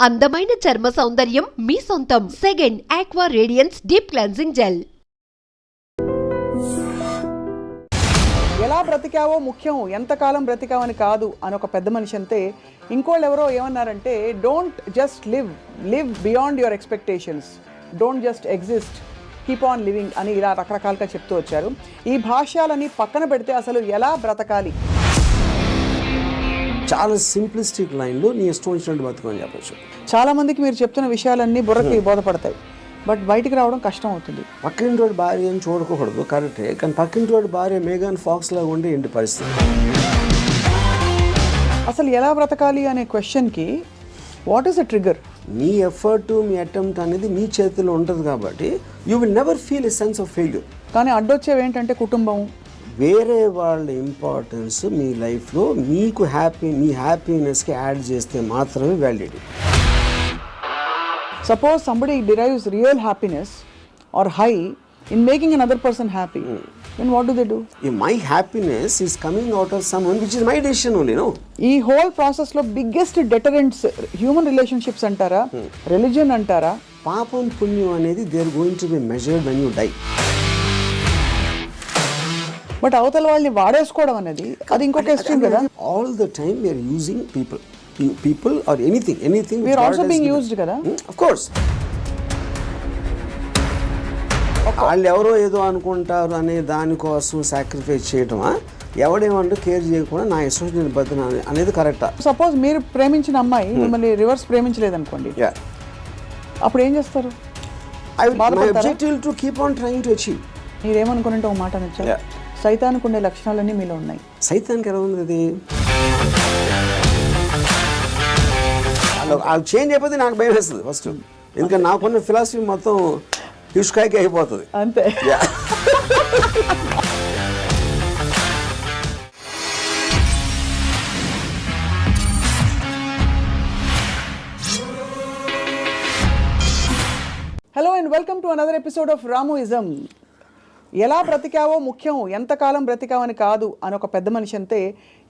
అందమైన చర్మ సౌందర్యం మీ సొంతం. Second aqua radiance deep cleansing gel. ఎలా బ్రతికావో ముఖ్యం, ఎంతకాలం బ్రతికావని కాదు అని ఒక పెద్ద మనిషి అంతే. ఇంకోళ్ళు ఎవరో ఏమన్నారంటే, don't just live beyond your expectations, don't just exist, keep on living అని ఇలా రకరకాలుగా చెప్తూ వచ్చారు. ఈ భాష్యాలని పక్కన పెడితే అసలు ఎలా బ్రతకాలి? చాలా సింప్లిస్టిక్ లైన్లో నీ ఇష్టం వచ్చినట్టు బతుకని చెప్పచ్చు. చాలామందికి మీరు చెప్తున్న విషయాలన్నీ బుర్రకి బోధపడతాయి, బట్ బయటికి రావడం కష్టం అవుతుంది. పక్కింటి వాడి భార్య అని చూడకూడదు, కరెక్టే. కానీ పక్కింటి వాడి భార్య మేఘాన్ ఫాక్స్ లాగా ఉండే ఏంటి పరిస్థితి? అసలు ఎలా బ్రతకాలి అనే క్వశ్చన్కి what is the trigger? Me effort, me attempt అనేది మీ చేతిలో ఉంటుంది కాబట్టి you will never feel a sense of failure. కానీ అడ్డొచ్చేవి ఏంటంటే కుటుంబం, వేరే వాళ్ళ ఇంపార్టెన్స్ మీ లైఫ్లో మీకు మీ హ్యాపీనెస్కి యాడ్ చేస్తే మాత్రమే validity. Suppose somebody derives real happiness or high in making another person happy, then what do they do? If my happiness is coming out of someone which is my decision only, no? ఈ whole ప్రాసెస్లో biggest deterrents human relationships అంటారా, religion అంటారా? పాపం పుణ్యం అనేది they are going to be measured when you die. But అవతల వాళ్ళని వాడేసుకోవడం అనేది అది ఇంకొక ఎక్స్ట్రీమ్ కదా. All the time we are using people or anything we are also being used kada. Of course. వాళ్ళు ఎవరో ఏదో అనుకుంటారు అనే దానికోసం సాక్రిఫైస్ చేయటమా, ఎవడేమంటూ కేర్ చేయకుండా నా ఇష్టం బతున అనేది కరెక్టా? సపోజ్ మీరు ప్రేమించిన అమ్మాయి మిమ్మల్ని రివర్స్ ప్రేమించలేదు అనుకోండి, అప్పుడు ఏం చేస్తారు? My objective to keep on trying to achieve. మీరేమనుకున్నట్టు ఒక మాట నచ్చారు, సైతానికి ఉండే లక్షణాలన్నీ మీలో ఉన్నాయి. సైతానికి ఎలా ఉంది అది? అది చేంజ్ అయిపోతే నాకు భయం వేస్తుంది ఫస్ట్, ఎందుకంటే నాకున్న ఫిలాసఫీ మొత్తం ఇష్కాయికి అయిపోతుంది అంతే. Hello and welcome to another episode of Ramuism. ఎలా బ్రతికావో ముఖ్యం, ఎంతకాలం బ్రతికావని కాదు అని ఒక పెద్ద మనిషి అంతే.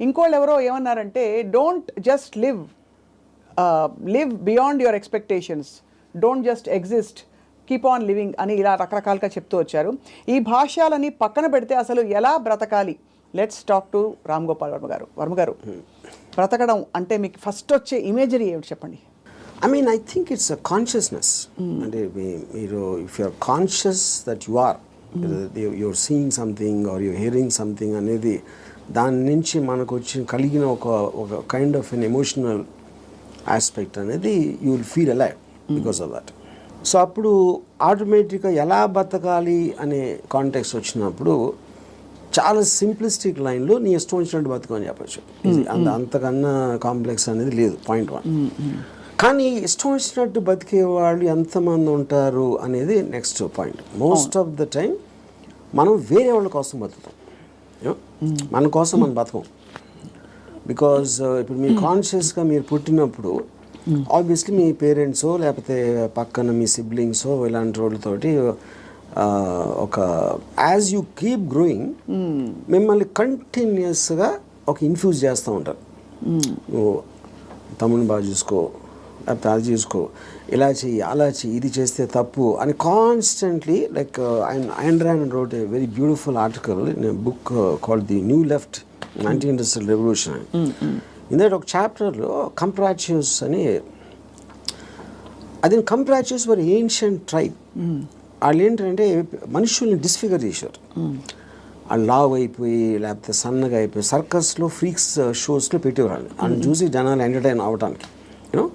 ఇంకోళ్ళు ఎవరో ఏమన్నారంటే, don't just live beyond your expectations, don't just exist, keep on living అని ఇలా రకరకాలుగా చెప్తూ వచ్చారు. ఈ భాష్యాలని పక్కన పెడితే అసలు ఎలా బ్రతకాలి? Let's talk to Ram Gopal Varma గారు. వర్మ గారు, బ్రతకడం అంటే మీకు ఫస్ట్ వచ్చే ఇమేజరీ ఏమిటి చెప్పండి? I think it's a consciousness. అంటే మీరు if you are conscious that you are, you're seeing something or you're hearing something అనేది దాని నుంచి మనకు వచ్చి కలిగిన ఒక kind of an emotional aspect అనేది you will feel alive because of that. So అప్పుడు ఆటోమేటిక్గా ఎలా బతకాలి అనే కాంటెక్స్ట్ వచ్చినప్పుడు చాలా సింప్లిస్టిక్ లైన్లో నీ ఇష్టం వచ్చినట్టు బతుకు అని చెప్పచ్చు. అంతకన్నా కాంప్లెక్స్ అనేది లేదు, పాయింట్ 1. కానీ ఇష్టం వచ్చినట్టు బతికే వాళ్ళు ఎంతమంది ఉంటారు అనేది next point. Most of the time మనం వేరే వాళ్ళ కోసం బతుకుతాం, మన కోసం మనం బతకం. బికాజ్ ఇప్పుడు మీ కాన్షియస్గా మీరు పుట్టినప్పుడు ఆబ్వియస్లీ మీ పేరెంట్సో లేకపోతే పక్కన మీ సిబ్లింగ్సో ఇలాంటి వాళ్ళతోటి ఒక యాజ్ యూ కీప్ గ్రోయింగ్ మిమ్మల్ని కంటిన్యూస్గా ఒక ఇన్ఫ్యూజ్ చేస్తూ ఉంటారు. నువ్వు తమ్ముని బాగా చూసుకో, లేకపోతే అది చూసుకో, ఇలా చెయ్యి, అలా చెయ్యి, ఇది చేస్తే తప్పు అని constantly. Like Ayn Rand wrote a very beautiful article in a book called The New Left, Anti-Industrial Revolution. ఇందులో ఒక చాప్టర్లో కంప్రాచ్యూస్ అని, అది కంప్రాచ్యూస్ వర్ ఏన్షియంట్ ట్రైబ్. వాళ్ళు ఏంటంటే మనుషుల్ని డిస్ఫిగర్ చేశారు. వాళ్ళు లావ్ అయిపోయి లేకపోతే సన్నగా అయిపోయి సర్కస్లో ఫ్రీక్స్ షోస్లో పెట్టేవాళ్ళు, వాళ్ళని చూసి జనాలు ఎంటర్టైన్ అవ్వడానికి. యూనో,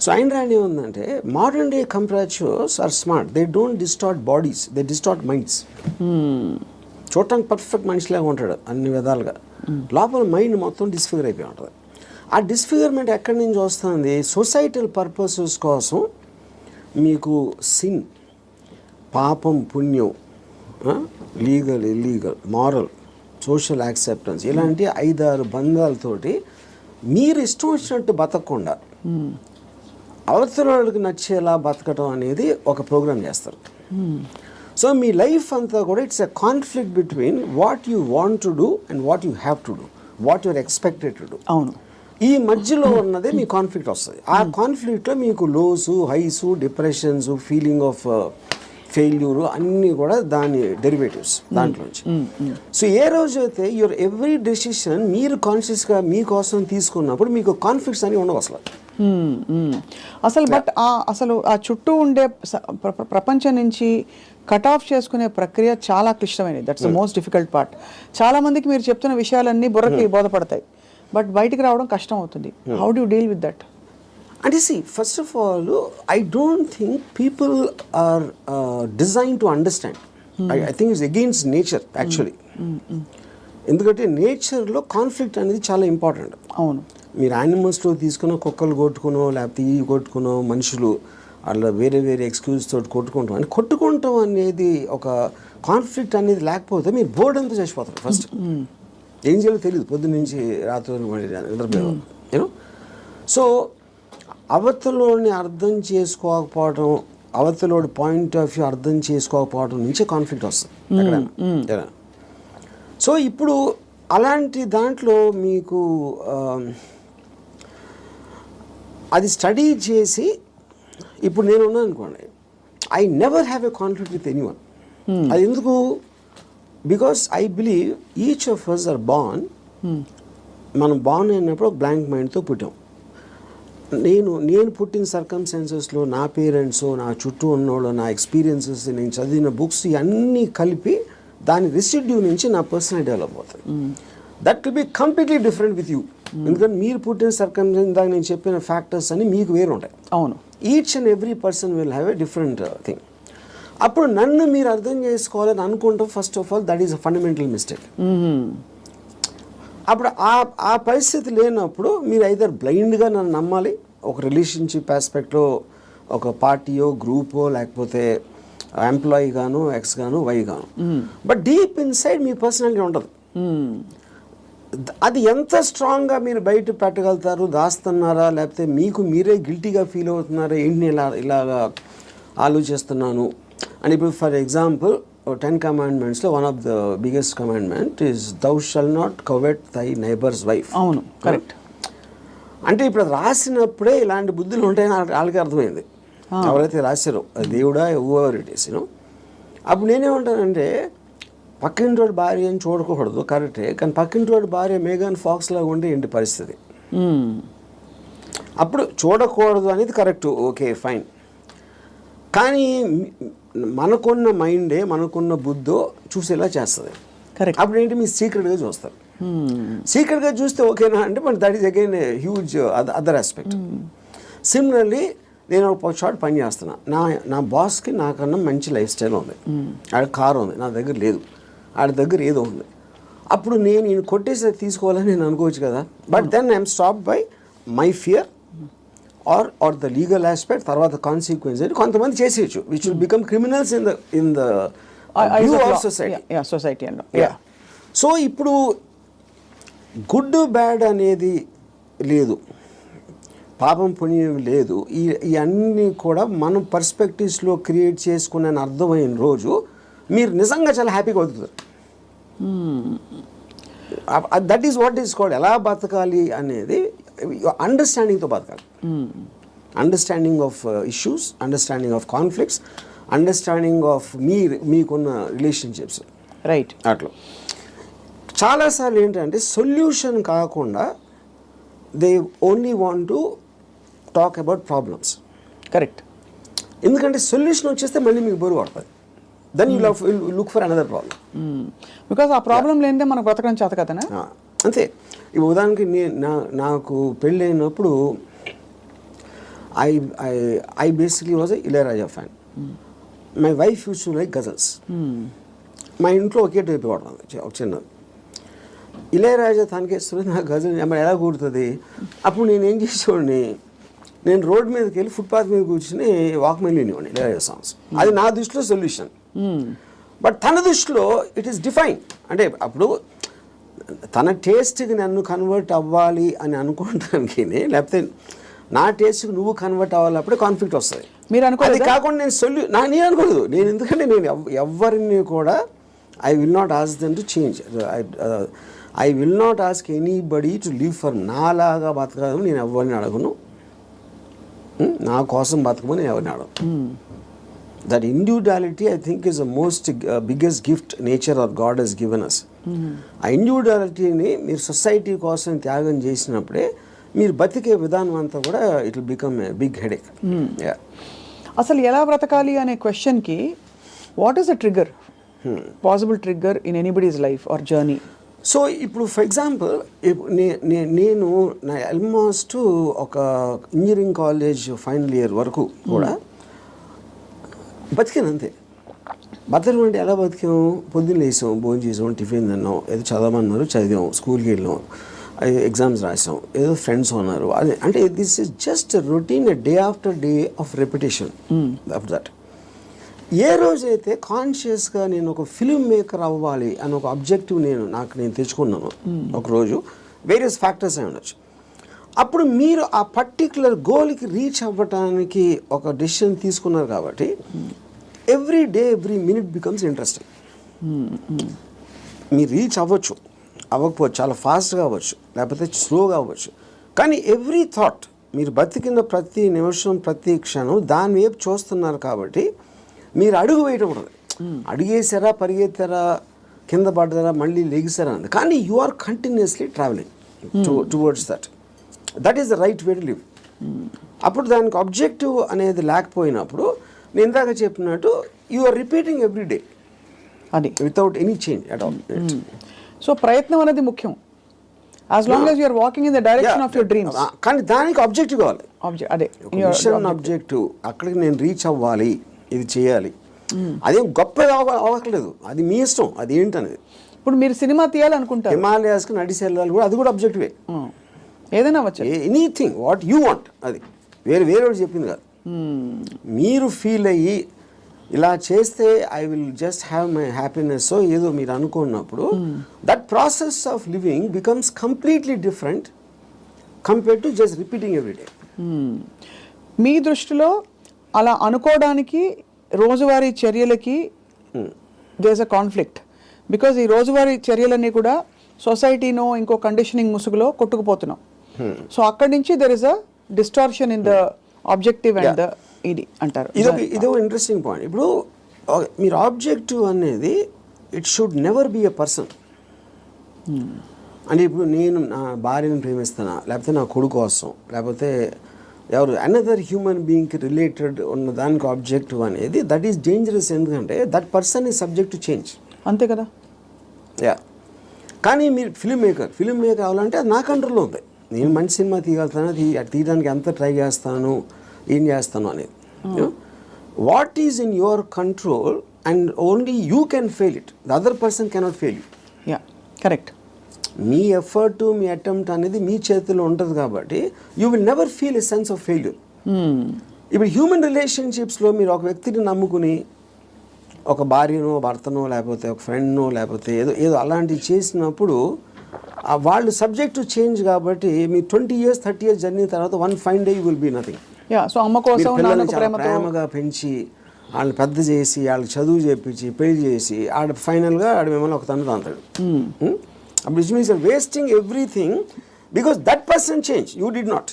సో Ayn Rand ఏముందంటే, modern day comprachicos are smart, they don't distort bodies, they distort minds. చూడటానికి పర్ఫెక్ట్ మనిషిలాగా ఉంటాడు అన్ని విధాలుగా, లోపల మైండ్ మొత్తం డిస్ఫిగర్ అయిపోయి ఉంటుంది. ఆ డిస్ఫిగర్మెంట్ ఎక్కడి నుంచి వస్తుంది? సొసైటల్ పర్పసెస్ కోసం మీకు సిన్, పాపం పుణ్యం, legal illegal, moral, social acceptance, ఇలాంటి 5-6 బంధాలతోటి మీరు ఇష్టం వచ్చినట్టు బతకకుండా అవతల వాళ్ళకి నచ్చేలా బతకటం అనేది ఒక ప్రోగ్రామ్ చేస్తారు. సో మీ లైఫ్ అంతా కూడా it's a conflict between what you want to do and what you have to do, what you're expected to do. అవును. ఈ మధ్యలో ఉన్నదే మీ కాన్ఫ్లిక్ట్ వస్తుంది. ఆ కాన్ఫ్లిక్ట్లో మీకు lows, highs, depressions, feeling of failure అన్నీ కూడా దాని డెరివేటివ్స్ దాంట్లోంచి. సో ఏ రోజు అయితే యువర్ ఎవ్రీ డెసిషన్ మీరు కాన్షియస్గా మీకోసం తీసుకున్నప్పుడు మీకు కాన్ఫ్లిక్ట్స్ అని ఉండవు అసలు. అసలు బట్ అసలు ఆ చుట్టూ ఉండే ప్రపంచం నుంచి కట్ ఆఫ్ చేసుకునే ప్రక్రియ చాలా క్లిష్టమైనది. That's the most difficult part. చాలా మందికి మీరు చెప్తున్న విషయాలన్నీ బుర్రకి బోధపడతాయి, బట్ బయటికి రావడం కష్టం అవుతుంది. How do you deal with that? అంటే see, first of all, I don't think people are designed to understand. I think it's against nature actually. ఎందుకంటే నేచర్లో కాన్ఫ్లిక్ట్ అనేది చాలా ఇంపార్టెంట్. అవును. మీరు యానిమల్స్లో తీసుకున్న కుక్కలు కొట్టుకునో లేకపోతే ఈ కొట్టుకునో మనుషులు అట్లా వేరే వేరే ఎక్స్క్యూజ్ తోటి కొట్టుకుంటాం అని కొట్టుకుంటాం అనేది ఒక కాన్ఫ్లిక్ట్ అనేది లేకపోతే మీరు బోర్డు అంతా చచ్చిపోతారు. ఫస్ట్ ఏం చేయాలో తెలియదు, పొద్దున్న నుంచి రాత్రి నిద్రపోయేవాళ్ళు. యూనో, సో అవతలోని అర్థం చేసుకోకపోవడం, అవతలోడి పాయింట్ ఆఫ్ వ్యూ అర్థం చేసుకోకపోవడం నుంచే కాన్ఫ్లిక్ట్ వస్తుంది ఎక్కడైనా. సో ఇప్పుడు అలాంటి దాంట్లో మీకు అది స్టడీ చేసి ఇప్పుడు నేను ఉన్నాను అనుకోండి, I never have a conflict with anyone. అది ఎందుకు? Because I believe each of us are born. మనం బార్న్ అయినప్పుడు ఒక బ్లాంక్ మైండ్తో పుట్టాం. నేను పుట్టిన సర్కమ్స్టాన్సెస్లో నా పేరెంట్స్, నా చుట్టూ ఉన్నోళ్ళు, నా ఎక్స్పీరియన్సెస్, నేను చదివిన బుక్స్ ఇవన్నీ కలిపి దాని రెసిడ్యూ నుంచి నా పర్సనల్ డెవలప్ అవుతుంది. That will be completely different with you. ఎందుకంటే మీరు పుట్టిన సర్కమ్స్టాన్స్, ఇందాక నేను చెప్పిన ఫ్యాక్టర్స్ అన్ని మీకు వేరు ఉంటాయి. అవును. Each and every person will have a different thing. అప్పుడు నన్ను మీరు అర్థం చేసుకోవాలని అనుకుంటాం. First of all that is a fundamental mistake. అప్పుడు ఆ పరిస్థితి లేనప్పుడు మీరు ఐదర్ బ్లైండ్గా నన్ను నమ్మాలి, ఒక రిలేషన్షిప్ ఆస్పెక్ట్లో ఒక పార్టీయో గ్రూపో లేకపోతే ఎంప్లాయీ గాను, ఎక్స్ గాను, వై గాను. But deep inside me personality ఉంటుంది. అది ఎంత స్ట్రాంగ్గా మీరు బయట పెట్టగలుగుతారు, దాస్తున్నారా లేకపోతే మీకు మీరే గిల్టీగా ఫీల్ అవుతున్నారా, ఏంటి ఇలాగా ఆలోచిస్తున్నాను అని. ఇప్పుడు ఫర్ ఎగ్జాంపుల్ 10 commandmentsలో one of the biggest commandment is thou shall not covet thy neighbour's wife. అవును, కరెక్ట్. అంటే ఇప్పుడు అది రాసినప్పుడే ఇలాంటి బుద్ధులు ఉంటాయని వాళ్ళకి అర్థమైంది, ఎవరైతే రాశారో దేవుడా ఎవర్ ఇట్ ఈస్. యూనో, అప్పుడు నేనేమంటానంటే పక్కింటోడి భార్య అని చూడకూడదు, కరెక్టే. కానీ పక్కింటోడి భార్య మేఘన్ ఫాక్స్ లాగా ఉంటే ఏంటి పరిస్థితి? అప్పుడు చూడకూడదు అనేది కరెక్ట్, ఓకే ఫైన్. కానీ మనకున్న మైండే, మనకున్న బుద్ధో చూసేలా చేస్తుంది. కరెక్ట్. అప్పుడు ఏంటి, మీరు సీక్రెట్గా చూస్తారు. సీక్రెట్గా చూస్తే ఓకేనా అంటే, but that is again huge other aspect. Similarly నేను ఒక షార్ట్ పని చేస్తున్నా, నా బాస్కి నాకన్నా మంచి లైఫ్ స్టైల్ ఉంది, ఆడ కారు ఉంది, నా దగ్గర లేదు, ఆడ దగ్గర ఏదో ఉంది. అప్పుడు నేను కొట్టేసి తీసుకోవాలని నేను అనుకోవచ్చు కదా. But then I'm stop by my fear or the legal aspect, తర్వాత కాన్సిక్వెన్స్ అని కొంతమంది చేసేయచ్చు, which will become criminals in the view of society. So ఇప్పుడు గుడ్ బ్యాడ్ అనేది లేదు, పాపం పుణ్యం లేదు. ఇవన్నీ కూడా మనం పర్స్పెక్టివ్స్లో క్రియేట్ చేసుకునే అర్థమైన రోజు మీరు నిజంగా చాలా హ్యాపీగా అవుతుంది. That is what is called ఎలా బతకాలి అనేది అండర్స్టాండింగ్తో బతకాలి. Understanding of issues, understanding of conflicts, understanding of మీకున్న రిలేషన్షిప్స్. రైట్. అట్లా చాలాసార్లు ఏంటంటే సొల్యూషన్ కాకుండా they only want to talk about problems. Correct. ఎందుకంటే సొల్యూషన్ వచ్చేస్తే మళ్ళీ మీకు బరువు పడుతుంది. Then you look for another problem. Because ఆ ప్రాబ్లం లేనిదే మనకు బతకడం చేత కదనా. అంతే. ఇప్పుడు ఉదాహరణకి నాకు పెళ్ళి అయినప్పుడు I basically was a Ilaiyaraaja fan. My wife use to like ghazals. మా ఇంట్లో ఒకే టైప్ వాడుతుంది, ఒక చిన్నది. ఇళయరాజా తనకేస్తుంది, నాకు గజల్ ఎలా కూడుతుంది. అప్పుడు నేనేం చేసేవాడిని, నేను రోడ్ మీదకి వెళ్ళి ఫుట్పాత్ మీద కూర్చుని వాక్మెన్ వినేవాడిని ఇళయరాజా సాంగ్స్. అది నా దృష్టిలో సొల్యూషన్. బట్ తన దృష్టిలో ఇట్ ఈస్ డిఫైన్. అంటే అప్పుడు తన టేస్ట్కి నన్ను కన్వర్ట్ అవ్వాలి అని అనుకోవడానికి, లేకపోతే నా టేస్ట్కి నువ్వు కన్వర్ట్ అవ్వాలి, అప్పుడే కాన్ఫ్లిక్ట్ వస్తుంది. మీరు అనుకోలేదు. అది కాకుండా నేను అనుకోలేదు. నేను ఎందుకంటే నేను ఎవరిని కూడా I will not ask them to change. I will not ask anybody to live for నాలాగా బతకడం నేను ఎవరిని అడగను, నా కోసం బతకమని నేను ఎవరిని అడగను. That individuality I think is the most biggest gift nature or God he's given us. ఆ ఇండివిజువాలిటీని మీరు సొసైటీ కోసం త్యాగం చేసినప్పుడే మీరు బతికే విధానం అంతా కూడా it will become a big headache. అసలు ఎలా బ్రతకాలి అనే క్వశ్చన్కి what is the trigger, possible trigger in anybody's life or journey? So ఇప్పుడు ఫర్ ఎగ్జాంపుల్ నేను నా ఆల్మోస్ట్ ఒక ఇంజనీరింగ్ కాలేజ్ ఫైనల్ ఇయర్ వరకు కూడా బతికాను అంతే. బతకడం అంటే ఎలా బతికాము? పొద్దున్న లేసాం, భోజనం చేసాం, టిఫిన్ తిన్నాం, ఏదో చదవమన్నారు చదివాం, స్కూల్కి వెళ్ళాం, ఎగ్జామ్స్ రాసాం, ఏదో ఫ్రెండ్స్ ఉన్నారు. అది అంటే this is just routine, day after day of repetition of that. ఏ రోజైతే కాన్షియస్గా నేను ఒక ఫిల్మ్ మేకర్ అవ్వాలి అని ఒక ఆబ్జెక్టివ్ నేను తెచ్చుకున్నాను ఒకరోజు, వేరియస్ ఫ్యాక్టర్స్ అయి ఉండొచ్చు, అప్పుడు మీరు ఆ పర్టిక్యులర్ గోల్కి రీచ్ అవ్వటానికి ఒక డెసిషన్ తీసుకున్నారు కాబట్టి every day every minute becomes interesting. మీరు రీచ్ అవ్వచ్చు, అవ్వకపోవచ్చు, చాలా ఫాస్ట్గా అవ్వచ్చు, లేకపోతే స్లోగా అవ్వచ్చు, కానీ ఎవ్రీ థాట్, మీరు బతికిన ప్రతి నిమిషం ప్రతి క్షణం దాని వైపు చూస్తున్నారు కాబట్టి మీరు అడుగు వేయటం ఉండదు. అడిగేసారా, పరిగెత్తారా, కింద పడ్డారా, మళ్ళీ లెగిసారా అంది, కానీ you are continuously travelling towards that is the right way to live. అప్పుడు దానికి ఆబ్జెక్టివ్ అనేది లేకపోయినప్పుడు నేను ఇందాక చెప్పినట్టు you are repeating every day అది without any change at all. So ప్రయత్నం అనేది ముఖ్యం, as long as you are walking in the direction of your dreams. కానీ దానికి ఆబ్జెక్టివ్ కావాలి, అదే మిషన్ ఆబ్జెక్టివ్. అక్కడికి నేను రీచ్ అవ్వాలి, ఇది చేయాలి, అదేం గొప్ప అవ్వట్లేదు, అది మీ ఇష్టం, అది ఏంటనేది. ఇప్పుడు మీరు సినిమా తీయాలనుకుంటారు, హిమాలయాస్కి నడిచి వెళ్ళాలి కూడా, అది కూడా ఆబ్జెక్టివే. ఏదైనా అవ్వచ్చు, ఎనీథింగ్ వాట్ యూ వాంట్, అది వేరే చెప్పింది కాదు. మీరు ఫీల్ అయ్యి ఇలా చేస్తే I will just have my happiness ఏదో మీరు అనుకున్నప్పుడు that process of living becomes completely different compared to just repeating every day. మీ దృష్టిలో అలా అనుకోవడానికి రోజువారీ చర్యలకి there is a conflict, because ఈ రోజువారీ చర్యలన్నీ కూడా సొసైటీనో ఇంకో కండిషనింగ్ ముసుగులో కొట్టుకుపోతున్నాం. సో అక్కడి నుంచి there is a distortion in the objective and the ఇది అంటారు. ఇదో ఇంట్రెస్టింగ్ పాయింట్. ఇప్పుడు మీరు ఆబ్జెక్టివ్ అనేది it should never be a person. అంటే ఇప్పుడు నేను నా భార్యను ప్రేమిస్తానా, లేకపోతే నా కొడుకు కోసం, లేకపోతే ఎవరు అనదర్ హ్యూమన్ బీయింగ్కి రిలేటెడ్ ఉన్న దానికి ఆబ్జెక్టివ్ అనేది దట్ ఈస్ డేంజరస్. ఎందుకంటే that person is subject to change. అంతే కదా. కానీ మీరు ఫిల్మ్ మేకర్ అవ్వాలంటే అది నా కంట్రోల్లో ఉంది. నేను మంచి సినిమా తీయగలుగుతాను, తీయడానికి ఎంత ట్రై చేస్తాను, ఏం చేస్తాను అనేది. What is in your control and only you can fail it, the other person cannot fail you. Correct. Me effort, me attempt అనేది మీ చేతిలో ఉంటుంది కాబట్టి you will never feel a sense of failure. ఇప్పుడు human రిలేషన్షిప్స్లో మీరు ఒక వ్యక్తిని నమ్ముకుని ఒక భార్యనో, భర్తనో, లేకపోతే ఒక ఫ్రెండ్నో, లేకపోతే ఏదో అలాంటివి చేసినప్పుడు వాళ్ళు సబ్జెక్ట్ టు చేంజ్ కాబట్టి మీ 20 years 30 years జర్నీ తర్వాత one fine day you will be nothing. So అమ్మ కోసం పిల్లల్ని చాలా ప్రేమగా పెంచి వాళ్ళని పెద్ద చేసి వాళ్ళకి చదువు చేపించి పెళ్లి చేసి ఫైనల్గా మిమ్మల్ని ఒక తండ్రి అంటాడు. అప్పుడు it means wasting everything because that person change, you did not.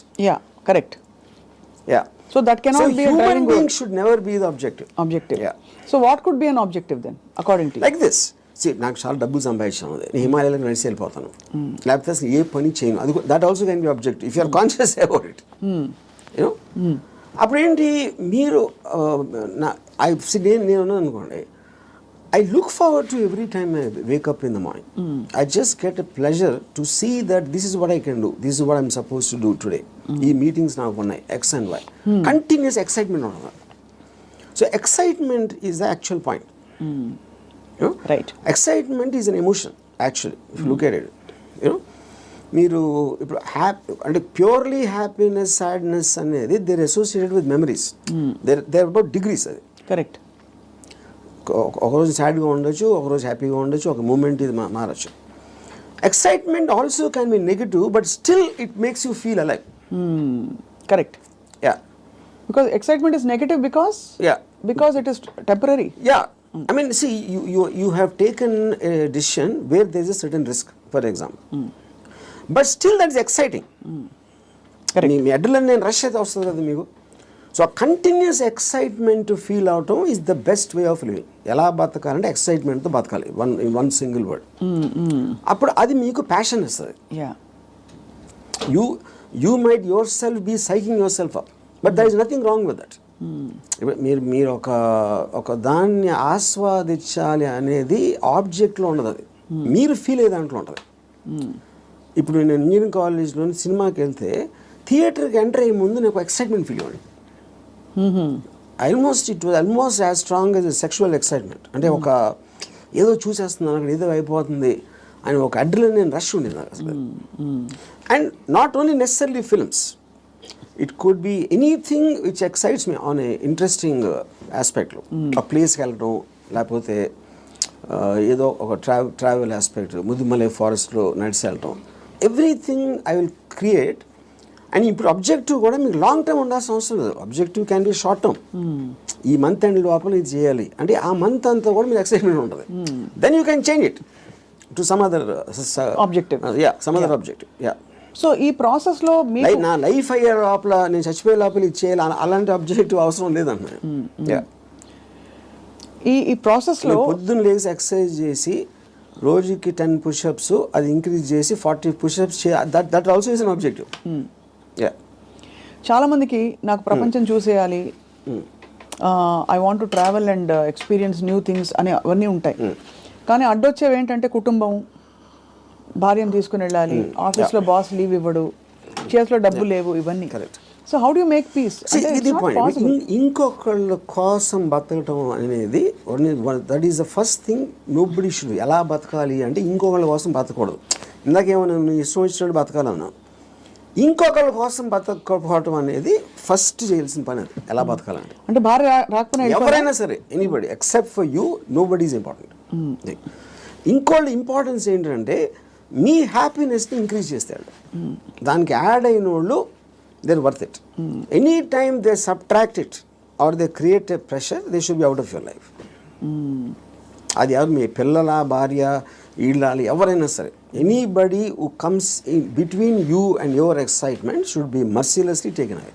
Correct. So that cannot be a driving goal. Should never be the objective. So what could be an objective then according to you? Like this. See, నాకు చాలా డబ్బులు సంపాదించాను, నేను హిమాలయాలకు నడిచి వెళ్ళిపోతాను, లేకపోతే అసలు ఏ పని చేయను, అది that also can be objective if you are conscious about it. You know అప్పుడు ఏంటి మీరు నేను అనుకోండి, I look forward to every time I wake up in the morning. I just get a pleasure to see that this is what I can do. This is what I'm supposed to do today. Ee meetings now unnai X and Y. Continuous excitement on that. So excitement is the actual point. You know? Right. Excitement is an emotion actually, if you look at it. You know, మీరు ఇప్పుడు అంటే purely happiness, sadness అనేది they're associated with memories. They're about degrees. అది correct. ఒకరోజు సాడ్గా ఉండొచ్చు, ఒకరోజు హ్యాపీగా ఉండొచ్చు, ఒక మూమెంట్ ఇది మారచ్చు. Excitement also can be negative, but still it makes you feel alive. Correct. Yeah, because excitement is negative because it is temporary. I mean, see, you have taken a decision where there is a certain risk, for example. But still that is exciting. Me adrenaline rush అయితే వస్తుంది కదా మీకు. So ఆ continuous excitement feel అవటం is the best way of living. ఎలా బతకాలంటే ఎక్సైట్మెంట్తో బతకాలి, one single word. అప్పుడు అది మీకు ప్యాషన్ ఇస్తుంది. You might yourself be psyching yourself up, but there is nothing wrong with that. మీరు ఒక దాన్ని ఆస్వాదించాలి అనేది ఆబ్జెక్ట్లో ఉండదు, అది మీరు ఫీల్ అయ్యే దాంట్లో ఉంటుంది. ఇప్పుడు నేను ఇంజనీరింగ్ కాలేజ్లోని సినిమాకి వెళ్తే థియేటర్కి ఎంటర్ అయ్యే ముందు నాకు ఎక్సైట్మెంట్ ఫీల్ అవ్వండి. It was almost as strong as sexual excitement. అంటే ఒక ఏదో చూసేస్తున్నాను అక్కడ, ఏదో అయిపోతుంది అని ఒక అడ్రినలిన్ రష్ ఉండేది నాకు అసలు. And not only necessary films, it could be anything which excites me on a interesting ఆస్పెక్ట్లో. ఆ ప్లేస్కి వెళ్ళడం, లేకపోతే ఏదో ఒక ట్రావెల్ ఆస్పెక్ట్, ముదుమలై ఫారెస్ట్లో నడిచి వెళ్ళటం, everything I will create. And ఇప్పుడు అబ్జెక్టివ్ కూడా మీకు లాంగ్ టర్మ్ ఉండాల్సిన అవసరం లేదు. Objective can be short term. ఈ మంత్ ఎండ్ లోపల ఇది చేయాలి అంటే ఆ మంత్ అంతా కూడా మీకు ఎక్సైట్మెంట్ ఉంటుంది. Then you can change it to some other objective. Some other objective. So ఈ ప్రాసెస్లో నా లైఫ్ అయ్యే లోపల, నేను చచ్చిపోయే లోపల ఇది చేయాలి, అలాంటి అబ్జెక్టివ్ అవసరం లేదన్న. ఈ ప్రాసెస్లో పొద్దున్న లేచి ఎక్సర్సైజ్ చేసి రోజుకి 10 పుషప్స్ అది ఇంక్రీజ్ చేసి 40 pushups that also is an objective. చాలా మందికి నాకు ప్రపంచం చూసేయాలి, I want to travel and experience new things అని అవన్నీ ఉంటాయి. కానీ అడ్డొచ్చేవి ఏంటంటే కుటుంబం, భార్యను తీసుకుని వెళ్ళాలి, ఆఫీస్లో బాస్ లీవ్ ఇవ్వడు, చేతిలో డబ్బు లేవు, ఇవన్నీ. So how do you make peace? ఇది పాయింట్. ఇంకొకళ్ళ కోసం బతకటం అనేది that is the first thing nobody should. ఎలా బతకాలి అంటే ఇంకొకళ్ళ కోసం బతకూడదు. ఇందాకేమన్నా నువ్వు ఇష్టం వచ్చినట్టు బతకాలన్నా, ఇంకొకళ్ళ కోసం బతకపోవటం అనేది ఫస్ట్ చేయాల్సిన పని. అది ఎలా బతకాలంటే, అంటే భార్య రాకపోయినా ఎవరైనా సరే, anybody except for you, nobody is important. ఇంకోళ్ళ ఇంపార్టెన్స్ ఏంటంటే మీ హ్యాపీనెస్ని ఇంక్రీజ్ చేస్తాడు. దానికి యాడ్ అయిన వాళ్ళు they're worth it. Any time they subtract it or they create a pressure, they should be out of your life. అది ఎవరు, మీ పిల్లల, భార్య, ఇళ్ళాలి, ఎవరైనా సరే, anybody who comes in between you and your excitement should be mercilessly taken away.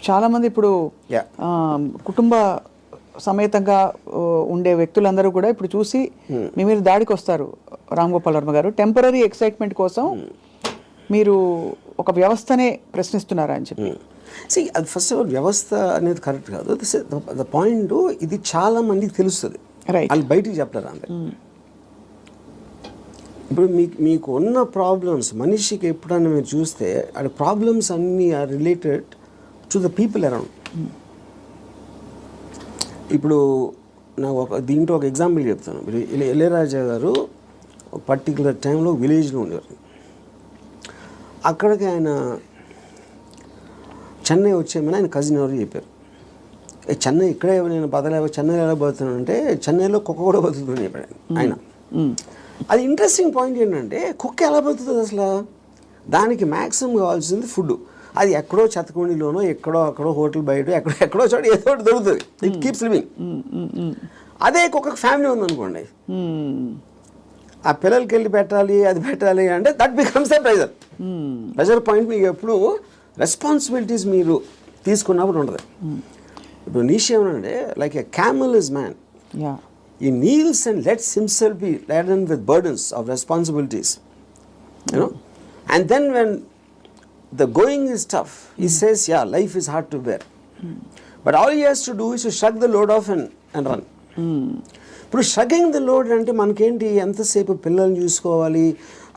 చాలా మంది ఇప్పుడు కుటుంబ సమేతంగా ఉండే వ్యక్తులందరూ కూడా ఇప్పుడు చూసి మీ మీద దాడికి వస్తారు. రామ్ గోపాల్ వర్మ గారు, టెంపరీ ఎక్సైట్మెంట్ కోసం మీరు ఒక వ్యవస్థనే ప్రశ్నిస్తున్నారా అని చెప్పి. అది ఫస్ట్ ఆఫ్ ఆల్ వ్యవస్థ అనేది కరెక్ట్ కాదు. ద పాయింట్, ఇది చాలా మందికి తెలుస్తుంది, వాళ్ళు బయటికి చెప్తారు అంతే. ఇప్పుడు మీకు ఉన్న ప్రాబ్లమ్స్, మనిషికి ఎప్పుడన్నా మీరు చూస్తే ఆ ప్రాబ్లమ్స్ అన్నీ are related to the people around. ఇప్పుడు నాకు దీంట్లో ఒక ఎగ్జాంపుల్ చెప్తాను. ఇళయరాజా గారు పర్టికులర్ టైంలో విలేజ్లో ఉండేవారు. అక్కడికి ఆయన చెన్నై వచ్చేయమని ఆయన కజిన్ ఎవరు చెప్పారు. చెన్నై ఇక్కడే నేను బతలేవో, చెన్నైలో ఎలా బతుకుతున్నాను అంటే చెన్నైలో కుక్క కూడా బతుకుతుంది చెప్పాడు ఆయన. అది ఇంట్రెస్టింగ్ పాయింట్ ఏంటంటే, కుక్క ఎలా బతుకుతుంది అసలు? దానికి మ్యాక్సిమం కావాల్సింది ఫుడ్. అది ఎక్కడో చెత్తకుండిలోనో, ఎక్కడో అక్కడో హోటల్ బయట ఎక్కడో చోట ఏదో ఒకటి దొరుకుతుంది. It keeps living. అదే కుక్కకు ఫ్యామిలీ ఉందనుకోండి, ఆ పిల్లలకి వెళ్ళి పెట్టాలి, అది పెట్టాలి అంటే that becomes the pressure point. మీకు ఎప్పుడు రెస్పాన్సిబిలిటీస్ మీరు తీసుకున్నప్పుడు ఉండదు. ఇప్పుడు నీషే ఏమనంటే, like a camel is man, he kneels and lets himself be laden with burdens of responsibilities, you know, and then when the going is tough, he says, yeah, life is hard to bear, but all he has to do is to shrug the load off and run. ఇప్పుడు షగ్గింగ్ the load అంటే మనకేంటి, ఎంతసేపు పిల్లల్ని చూసుకోవాలి,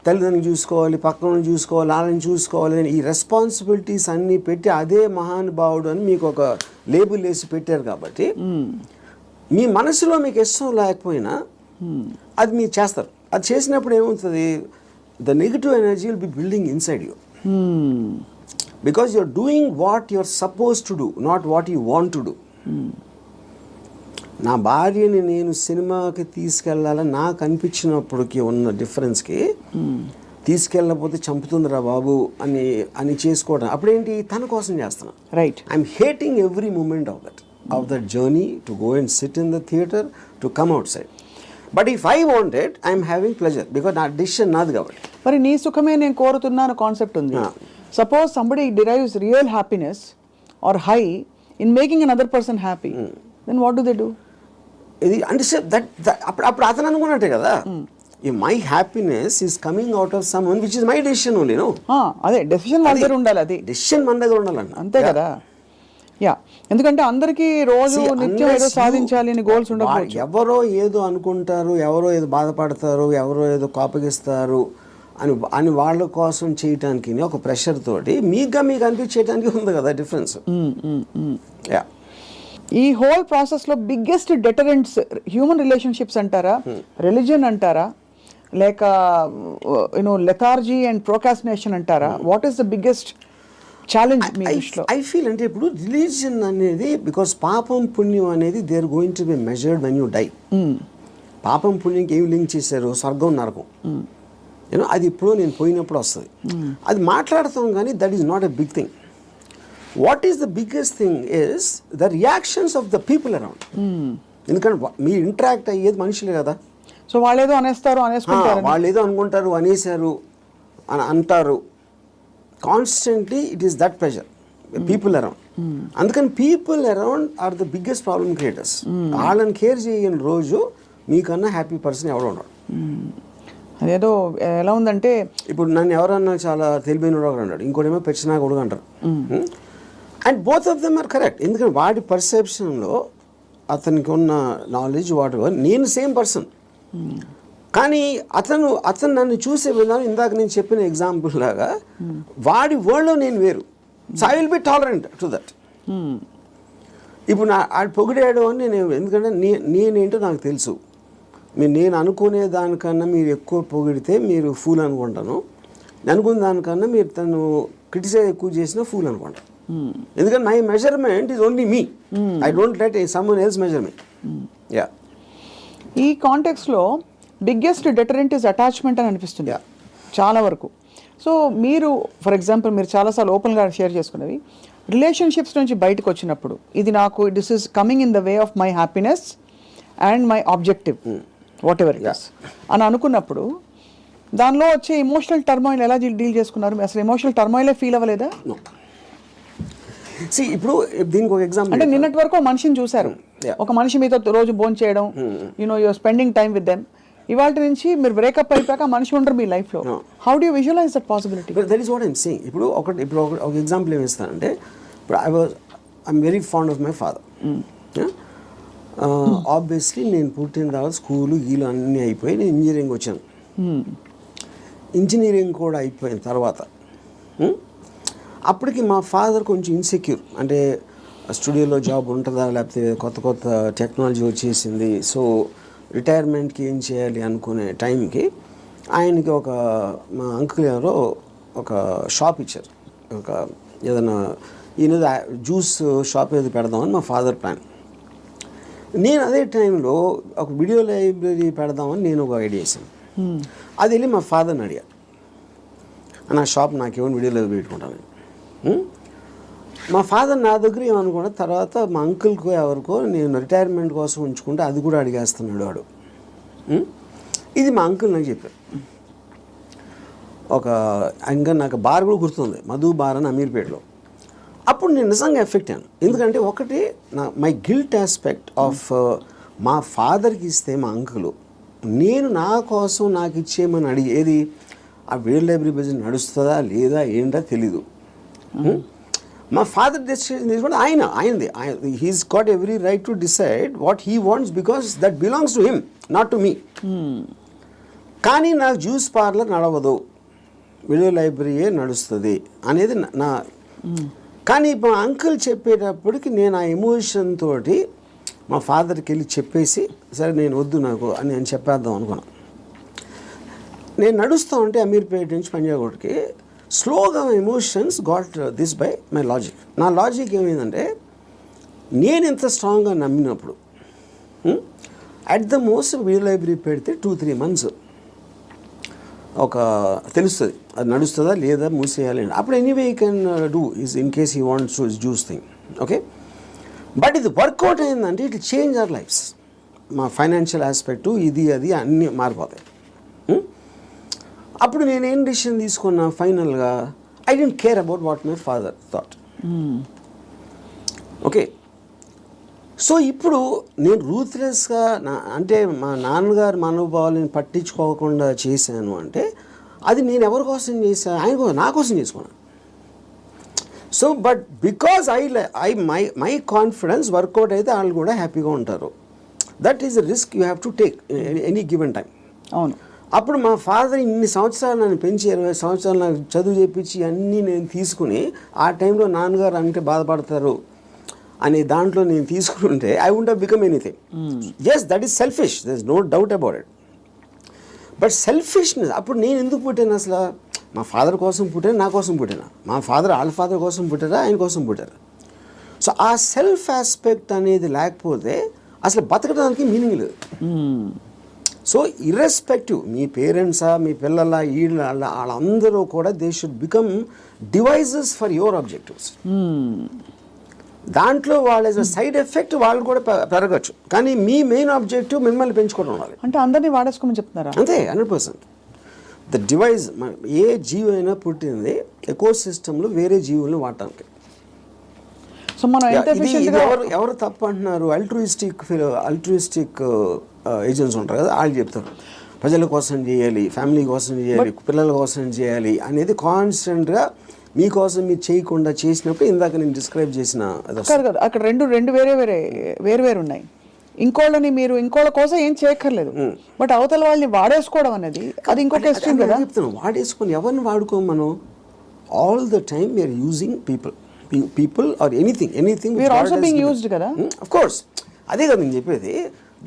తల్లిదండ్రులు చూసుకోవాలి, పక్కన చూసుకోవాలి, వాళ్ళని చూసుకోవాలి అని ఈ రెస్పాన్సిబిలిటీస్ అన్నీ పెట్టి అదే మహానుభావుడు అని మీకు ఒక లేబుల్ వేసి పెట్టారు. కాబట్టి మీ మనసులో మీకు ఇష్టం లేకపోయినా అది మీరు చేస్తారు. అది చేసినప్పుడు ఏమవుతుంది, the negative energy will be building inside you, because you are doing what you are suppose to do, not what you want to do. నా భార్యని నేను సినిమాకి తీసుకెళ్ళాలని నాకు అనిపించినప్పటికీ ఉన్న డిఫరెన్స్కి, తీసుకెళ్ళకపోతే చంపుతుందిరా బాబు అని చేసుకోవడం, అప్పుడేంటి, తన కోసం చేస్తున్నా. Right. I'm hating every moment of that. of that journey to go and sit in the theater to come outside. But if I want it, I am having pleasure because నా decision నాది కాబట్టి. మరి నీ సుఖమే నేను కోరుతున్నాను concept ఉంది. Suppose somebody derives real happiness or high in making another person happy, then what do they do? ఇది అంటే అప్పుడు అతను అనుకున్నట్టే కదా, my happiness is coming out of someone which is my decision only. No, అదే decision మన దగ్గర ఉండాలి, అది డెసిషన్ మన దగ్గర ఉండాలండి, అంతే కదా. యా, ఎందుకంటే అందరికీ రోజు నిత్యం ఏదో సాధించాలి అని గోల్స్ ఉండకపోవచ్చు. ఎవరో ఏదో అనుకుంటారు, ఎవరో ఏదో బాధపడతారు, ఎవరో ఏదో కోపగిస్తారు అని వాళ్ళ కోసం చేయటానికి ఒక ప్రెషర్ తోటి మీకు అనిపించేయడానికి ఉంది కదా డిఫరెన్స్. యా, ఈ హోల్ ప్రాసెస్లో బిగ్గెస్ట్ డెటరెంట్స్ హ్యూమన్ రిలేషన్షిప్స్ అంటారా, రిలీజియన్ అంటారా, లేక లెథార్జీ అండ్ ప్రోకాస్టినేషన్ అంటారా? What is the biggest challenge మీ దృష్టిలో? ఐ ఫీల్ అంటే ఇప్పుడు రిలీజియన్ అనేది బికాస్ పాపం పుణ్యం అనేది they are going to be measured when you die. పాపం పుణ్యంకి ఏమి లింక్ చేశారు? స్వర్గం నరకం. అది ఇప్పుడు నేను పోయినప్పుడు వస్తుంది, అది మాట్లాడతాం కానీ that is not a big thing. What is the biggest thing is the reactions of the people around. ఎందుకంటే మీరు ఇంటరాక్ట్ అయ్యేది మనుషులే కదా. సో వాళ్ళు ఏదో అనేస్తారు, అనేసుకుంటారు, వాళ్ళు ఏదో అనుకుంటారు, అనేసారు అని అంటారు. Constantly it is that pressure people around. అందుకని people around are the biggest problem creators. వాళ్ళని కేర్ చేయని రోజు మీకన్నా హ్యాపీ పర్సన్ ఎవడో ఉన్నాడు. అదేదో ఎలా ఉందంటే ఇప్పుడు నన్ను ఎవరన్నా చాలా తెలివైన అన్నాడు, ఇంకోటేమో పెచ్చినా కొడుకు అంటారు. And both of them are correct. ఎందుకంటే వాడి పర్సెప్షన్లో అతనికి ఉన్న నాలెడ్జ్ వాటి నేను సేమ్ పర్సన్, కానీ అతను నన్ను చూసే విధానం ఇందాక నేను చెప్పిన ఎగ్జాంపుల్ లాగా వాడి వరల్డ్లో నేను వేరు. So I will B tolerant to that. ఇప్పుడు ఆడు పొగిడాడు అని నేను, ఎందుకంటే నేనేంటో నాకు తెలుసు. నేను అనుకునే దానికన్నా మీరు ఎక్కువ పొగిడితే మీరు ఫూల్ అనుకుంటాను, అనుకునే దానికన్నా మీరు తను క్రిటిసైజ్ ఎక్కువ చేసినా ఫూల్ అనుకుంటాను. ఎందుకంటే my measurement is only me, I don't let someone else measure me. Yeah, ఈ కాంటెక్స్లో బిగ్గెస్ట్ డెటరెంట్ ఇస్ అటాచ్మెంట్ అని అనిపిస్తుంది చాలా వరకు. సో మీరు ఫర్ ఎగ్జాంపుల్ మీరు చాలాసార్లు ఓపెన్గా షేర్ చేసుకునేవి, రిలేషన్షిప్స్ నుంచి బయటకు వచ్చినప్పుడు ఇది నాకు this is coming in the way of my happiness and my objective what ever it is అని అనుకున్నప్పుడు దానిలో వచ్చే ఎమోషనల్ టర్మాయిల్ ఎలా డీల్ చేసుకున్నారు? అసలు ఎమోషనల్ టర్మాయిలే ఫీల్ అవ్వలేదా? ఇప్పుడు దీనికి ఒక ఎగ్జాంపుల్ అంటే నిన్నటి వరకు ఒక మనిషిని చూశారు, ఒక మనిషి మీతో రోజు భోజనం చేయడం, you're spending time with them. ఇవాళ నుంచి మీరు బ్రేకప్ అయిపోయాక మనిషి ఉండరు మీ లైఫ్లో. How do you visualise that possibility? That is what I'm saying. ఇప్పుడు ఒక ఎగ్జాంపుల్ ఏమి ఇస్తానంటే, ఇప్పుడు I'm very fond of my father. Obviously నేను పుట్టిన తర్వాత స్కూలు గీలు అన్నీ అయిపోయి నేను ఇంజనీరింగ్ వచ్చాను. ఇంజనీరింగ్ కూడా అయిపోయిన తర్వాత అప్పటికి మా ఫాదర్ కొంచెం ఇన్సెక్యూర్, అంటే స్టూడియోలో జాబ్ ఉంటుందా, లేకపోతే కొత్త టెక్నాలజీ వచ్చేసింది, సో రిటైర్మెంట్కి ఏం చేయాలి అనుకునే టైంకి ఆయనకి మా అంకుల్ ఎవరో ఒక షాప్ ఇచ్చారు, ఒక ఏదైనా ఈయన జ్యూస్ షాప్ ఏదో పెడదామని మా ఫాదర్ ప్లాన్. నేను అదే టైంలో ఒక వీడియో లైబ్రరీ పెడదామని నేను ఒక ఐడియా వేసాను. అది వెళ్ళి మా ఫాదర్ని అడిగా, నా షాప్ నాకేమో వీడియో లైబ్రరీ పెట్టుకుంటాను. మా ఫాదర్ నా దగ్గర ఏమనుకున్నా, తర్వాత మా అంకుల్కో ఎవరికో నేను రిటైర్మెంట్ కోసం ఉంచుకుంటే అది కూడా అడిగేస్తున్నాడు వాడు. ఇది మా అంకుల్ నాకు చెప్పారు. ఇంకా నాకు బార్ కూడా గుర్తుంది, మధు బార్ అని అమీర్పేటలో. అప్పుడు నేను నిజంగా ఎఫెక్ట్ అయ్యాను. ఎందుకంటే ఒకటి మై గిల్ట్ ఆస్పెక్ట్ ఆఫ్ మా ఫాదర్కి ఇస్తే మా అంకులు నేను నా కోసం నాకు ఇచ్చేయమని అడిగేది, ఆ వీడియో లైబ్రరీ బిజినెస్ నడుస్తుందా లేదా ఏంటో తెలీదు. మా ఫాదర్ డెసిషన్ తీసుకుంటే ఆయనది he's got every right to decide what he wants because that belongs to him, not to me. కానీ నాకు జ్యూస్ పార్లర్ నడవదు, వీడియో లైబ్రరీయే నడుస్తుంది అనేది నా. కానీ మా అంకుల్ చెప్పేటప్పటికి నేను ఆ ఎమోషన్ తోటి మా ఫాదర్కి వెళ్ళి చెప్పేసి, సరే నేను వద్దు నాకు అని నేను చెప్పేద్దాం అనుకున్నాను. నేను నడుస్తూ ఉంటే అమీర్పేట నుంచి పంజాగుట్కి స్లోగా emotions got this by my logic. నా లాజిక్ ఏమైందంటే, నేను ఎంత స్ట్రాంగ్గా నమ్మినప్పుడు at the most video library పెడితే 2-3 months తెలుస్తుంది అది నడుస్తుందా లేదా మూసేయాలి. అప్పుడు anyway you can do is in case he wants to juice thing. Okay, but ఇది వర్కౌట్ అయిందంటే ఇట్ చేంజ్ అవర్ లైఫ్స్. మా ఫైనాన్షియల్ ఆస్పెక్టు ఇది అది అన్నీ మారిపోతాయి. అప్పుడు నేనేం డిసిషన్ తీసుకున్నా ఫైనల్గా, I don't care about what my father thought. Okay, so ఇప్పుడు నేను రూత్లెస్గా అంటే మా నాన్నగారు మనోభావాలను పట్టించుకోకుండా చేశాను అంటే అది నేను ఎవరి కోసం చేశాను? ఆయన కోసం, నా కోసం చేసుకున్నాను. So but because my confidence work out అయితే వాళ్ళు కూడా హ్యాపీగా ఉంటారు. That is the risk you have to take any given time. అవును. అప్పుడు మా ఫాదర్ ఇన్ని సంవత్సరాలు నన్ను పెంచి 20 సంవత్సరాలు నాకు చదువు చేయించి అన్నీ నేను తీసుకుని ఆ టైంలో నాన్నగారు అంటే బాధపడతారు అనే దాంట్లో నేను తీసుకుంటే I won't have become anything. Yes, that is selfish, there is no doubt about it. But selfishness, అప్పుడు నేను ఎందుకు పుట్టాను అసలు? మా ఫాదర్ కోసం పుట్టాను, నా కోసం పుట్టాను. మా ఫాదర్ వాళ్ళ ఫాదర్ కోసం పుట్టారా, ఆయన కోసం పుట్టారు. సో ఆ సెల్ఫ్ ఆస్పెక్ట్ అనేది లేకపోతే అసలు బతకడానికి మీనింగ్ లేదు. సో ఇర్రెస్పెక్టివ్ మీ పేరెంట్సా, మీ పిల్లల, వాళ్ళందరూ కూడా they should become devices for your objectives. దాంట్లో వాళ్ళ సైడ్ ఎఫెక్ట్ వాళ్ళు కూడా పెరగచ్చు, కానీ మీ మెయిన్ ఆబ్జెక్టివ్ మిమ్మల్ని పెంచుకోవడం ఉండాలి. అంటే అందరినీ వాడేసుకోమని చెప్తున్నారా? అంతే, 100%. ద డివైజ్, ఏ జీవి అయినా పుట్టింది ఎకో సిస్టంలో వేరే జీవులను వాడటానికి. సో మనం ఎవరు తప్పు అంటున్నారు? అల్ట్రూయిస్టిక్ ఏజెంట్స్ ఉంటారు కదా, వాళ్ళు చెప్తారు ప్రజల కోసం చేయాలి, ఫ్యామిలీ కోసం చేయాలి, పిల్లల కోసం చేయాలి అనేది కాన్స్టెంట్గా మీకోసం మీరు చేయకుండా చేసినప్పుడు ఇందాక నేను డిస్క్రైబ్ చేసిన అక్కడ రెండు వేరే ఉన్నాయి. ఇంకోళ్ళని మీరు ఇంకోళ్ళ కోసం ఏం చేయక్కర్లేదు, బట్ అవతల వాళ్ళని వాడేసుకోవడం అనేది అది ఇంకొక ఎక్స్ట్రీమ్ కదా. చెప్తున్నాను, వాడేసుకొని ఎవరిని వాడుకోం మనం. All the time we're using people or anything we're also being used కదా. ఆఫ్ కోర్స్, అదే కదా నేను చెప్పేది.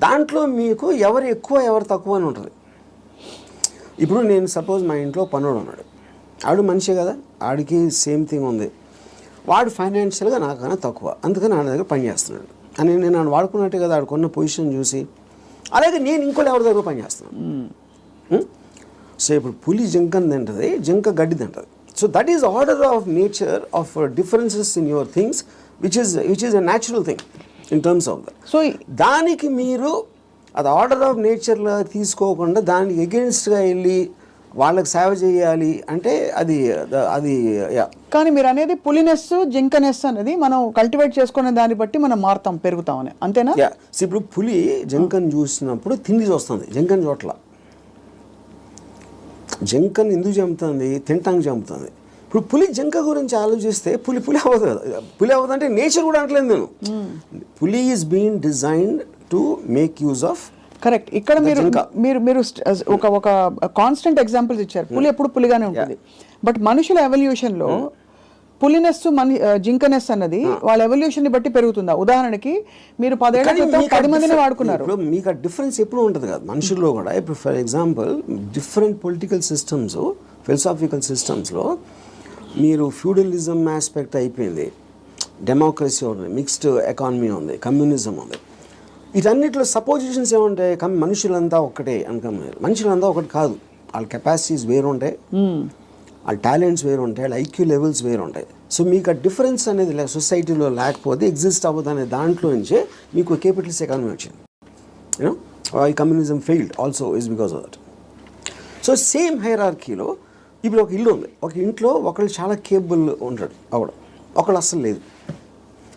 దాంట్లో మీకు ఎవరు ఎక్కువ ఎవరు తక్కువ అని ఉంటుంది. ఇప్పుడు నేను సపోజ్ మా ఇంట్లో పనుడు ఉన్నాడు, ఆడు మనిషే కదా, ఆడికి సేమ్ థింగ్ ఉంది. వాడు ఫైనాన్షియల్గా నాకన్నా తక్కువ, అందుకని ఆడ దగ్గర పని చేస్తున్నాడు అని నేను ఆడు వాడుకున్నట్టే కదా, ఆడుకున్న పొజిషన్ చూసి. అలాగే నేను ఇంకోటి ఎవరి దగ్గర పని చేస్తున్నాను. సో ఇప్పుడు పులి జింకని తింటుంది, జింక గడ్డి తింటుంది. So that is order of nature of differences in your things which is a natural thing in terms of that. So దానికి మీరు అది ఆర్డర్ ఆఫ్ నేచర్లో తీసుకోకుండా దానికి ఎగెన్స్ట్గా వెళ్ళి వాళ్ళకి సేవ చేయాలి అంటే అది కానీ మీరు అనేది పులినెస్ జింకనెస్ అనేది మనం కల్టివేట్ చేసుకునే దాన్ని బట్టి మనం మారుతాం, పెరుగుతామని, అంతేనా? ఇప్పుడు పులి జింకను చూసినప్పుడు తిండి చూస్తుంది, జింకను చోట్ల. జింకను ఎందుకు చంపుతుంది? తింటానికి చంపుతుంది. ఇప్పుడు పులి జింక గురించి ఆలోచిస్తే పులి అవ్వదు కదా. పులి అవ్వదు అంటే నేచర్ కూడా అనట్లేదు నేను. పులి is being designed to make use of. Correct. ఇక్కడ మీరు ఒక కాన్స్టెంట్ ఎగ్జాంపుల్స్ ఇచ్చారు. పులి ఎప్పుడు పులిగానే ఉంటుంది, బట్ మనుషుల ఎవల్యూషన్ లో పులినెస్ జింకనెస్ అన్నది వాళ్ళ ఎవల్యూషన్ ని బట్టి పెరుగుతుందా? ఉదాహరణకి మీరు 10 ఏళ్ల క్రితం 10 మందిని వాడుకున్నారు, మీకు ఆ డిఫరెన్స్ ఎప్పుడు ఉంటుంది కదా మనుషుల్లో కూడా. ఇప్పుడు for example different political systems, philosophical సిస్టమ్స్లో మీరు ఫ్యూడలిజం ఆస్పెక్ట్ అయిపోయింది, డెమోక్రసీ ఉంది, మిక్స్డ్ ఎకానమీ ఉంది, కమ్యూనిజం ఉంది. వీటన్నిటిలో సపోజిషన్స్ ఏముంటాయి? మనుషులంతా ఒక్కటే అనుకున్నారు. మనుషులంతా ఒకటి కాదు, వాళ్ళ కెపాసిటీస్ వేరు ఉంటాయి, వాళ్ళ టాలెంట్స్ వేరు ఉంటాయి, వాళ్ళ ఐక్యూ లెవెల్స్ వేరు ఉంటాయి. సో మీకు ఆ డిఫరెన్స్ అనేది సొసైటీలో లేకపోతే ఎగ్జిస్ట్ అవ్వదు అనే దాంట్లో నుంచే మీకు కేపిటలిస్ట్ ఎకానమీ వచ్చింది. యూనో ఈ communism failed also is because of that. So same హైరార్కీలో ఇప్పుడు ఒక ఇల్లు ఉంది, ఒక ఇంట్లో ఒకళ్ళు చాలా కేపబుల్ ఉంటాడు అవడం, ఒకళ్ళు అస్సలు లేదు.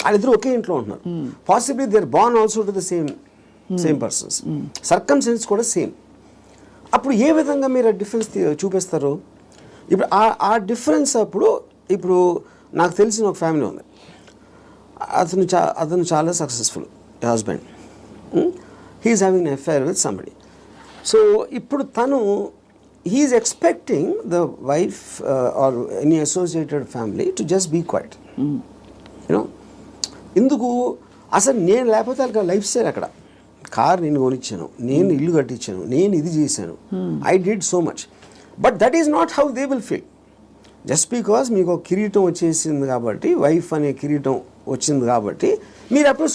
వాళ్ళిద్దరు ఒకే ఇంట్లో ఉంటున్నారు. Possibly they are born also to the same persons, circumstances కూడా సేమ్. అప్పుడు ఏ విధంగా మీరు ఆ డిఫరెన్స్ చూపిస్తారు? ఇప్పుడు ఆ డిఫరెన్స్ అప్పుడు ఇప్పుడు నాకు తెలిసిన ఒక ఫ్యామిలీ ఉంది, అతను చాలా successful husband, he's having an affair with somebody. So ఇప్పుడు తను he's expecting the wife or any associated family to just be quiet. You know ఎందుకు? అసలు నేను లేకపోతే వాళ్ళకి లైఫ్ స్టైల్ అక్కడ, కార్ నేను కొనిచ్చాను, నేను ఇల్లు కట్టించాను, నేను ఇది చేశాను, I did so much. But that is not how they will feel. Just because మీకు ఒక కిరీటం వచ్చేసింది కాబట్టి, వైఫ్ అనే కిరీటం వచ్చింది కాబట్టి మీరు అప్పుడు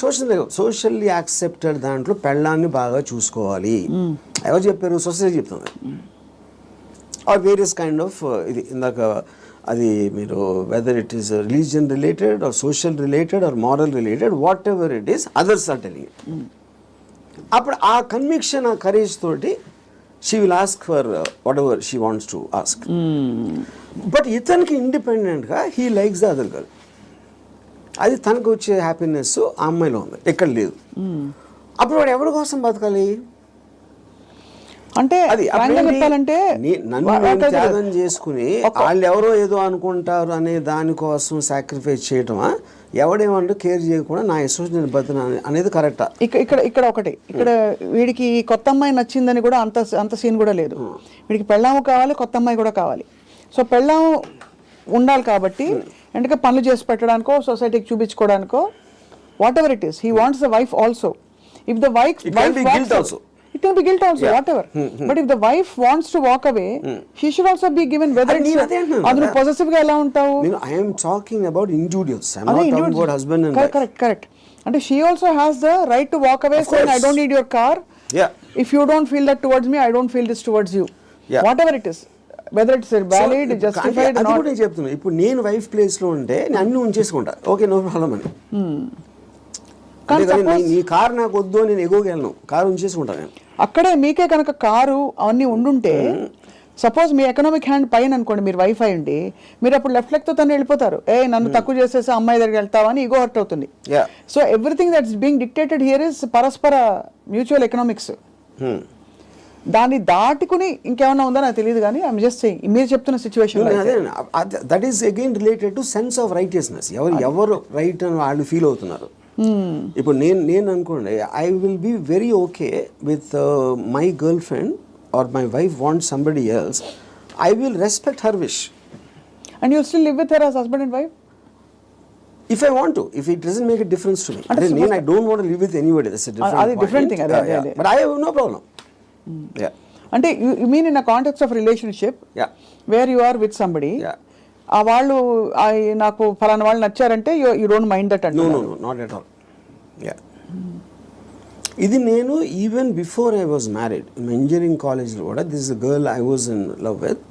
సోషల్లీ యాక్సెప్టెడ్ దాంట్లో పెళ్ళాన్ని బాగా చూసుకోవాలి. ఎవరు చెప్పారు? సొసైటీ చెప్తుంది. ఆర్ వేరియస్ కైండ్ ఆఫ్ ఇది ఇందాక అది మీరు whether it is religion related or social related or moral related whatever it is others are telling. అప్పుడు ఆ కన్విక్షన్ ఆ కరేజ్ తోటి she will ask for whatever she wants to ask. But ఇతనికి ఇండిపెండెంట్గా he likes the other girl. అది తనకు వచ్చే happiness ఆ అమ్మాయిలో ఉంది, ఎక్కడ లేదు. అప్పుడు వాడు ఎవరి కోసం బతకాలి? అంటే అది చెప్పాలంటే నన్ను త్యాగం చేసుకుని వాళ్ళు ఎవరో ఏదో అనుకుంటారు అనే దానికోసం సాక్రిఫైస్ చేయటమా, ఎవడేమంటూ కేర్ చేయకుండా నా ఇష్టం నేను బతున్నా అనేది కరెక్టా? ఇక్కడ ఒకటి, ఇక్కడ వీడికి కొత్త అమ్మాయి నచ్చిందని కూడా అంత సీన్ కూడా లేదు. వీడికి పెళ్ళాము కావాలి, కొత్త అమ్మాయి కూడా కావాలి. సో పెళ్ళాము ఉండాలి కాబట్టి ఎందుకంటే పనులు చేసి పెట్టడానికో సొసైటీకి చూపించుకోవడానికో whatever it is he wants the wife also. If the wife it can be guilt also, whatever. But if the wife wants to walk away, she should also be given whether it's adu possessive ga ela untavu. I am talking about individuals. I am not talking about husband and wife. Correct. And she also has the right to walk away saying I don't need your car. Yeah. If you don't feel that towards me, I don't feel this towards you. Yeah. Whatever it is, whether it's valid, justified or not. అది కూడా చెప్తున్నా. ఇప్పుడు నేను wife place లో ఉంటే నేను అన్ని ఉంచేసుకుంటా, okay no problem అని. నీ కారు నాకు వద్దు, నేను ఎగోగలను, కారు ఉంచేసుకుంటా నేను. అక్కడే మీకే కనుక కారు అవన్నీ ఉండుంటే సపోజ్ మీ ఎకనామిక్ హ్యాండ్ పైన అనుకోండి, మీరు వైఫ్ అయ్యండి, మీరు అప్పుడు లెఫ్ట్ లెగ్ తో తను వెళ్ళిపోతారు. నన్ను తక్కువ చేసేసి అమ్మాయి దగ్గరికి వెళ్తావని ఈగో హర్ట్ అవుతుంది. So everything that's being dictated here is పరస్పర మ్యూచువల్ ఎకనామిక్స్. దాన్ని దాటుకుని ఇంకేమన్నా ఉందో నాకు తెలియదు, కానీ ఐఎమ్ జస్ట్ సేయింగ్ మీరు చెప్తున్న situation that is again related to sense of righteousness. ఎవరు రైట్ అని వాళ్ళు ఫీల్ అవుతున్నారు. ఇప్పుడు నేను అనుకోండి, I will be very okay with my girlfriend or my wife want somebody else, I will respect her wish. And you still live with her as husband and wife? If I want to, if it doesn't make a difference to me. I don't want to live with anybody. That's a different thing. But I have no problem. Yeah. అంటే you mean in a context of relationship, where you are with somebody, ఆ వాళ్ళు నాకు ఫలానా వాళ్ళు నచ్చారంటే you don't mind that at all? No, not at all. Yeah. ఇది నేను even before I was married, engineering కాలేజ్లో కూడా this is a girl I was in love with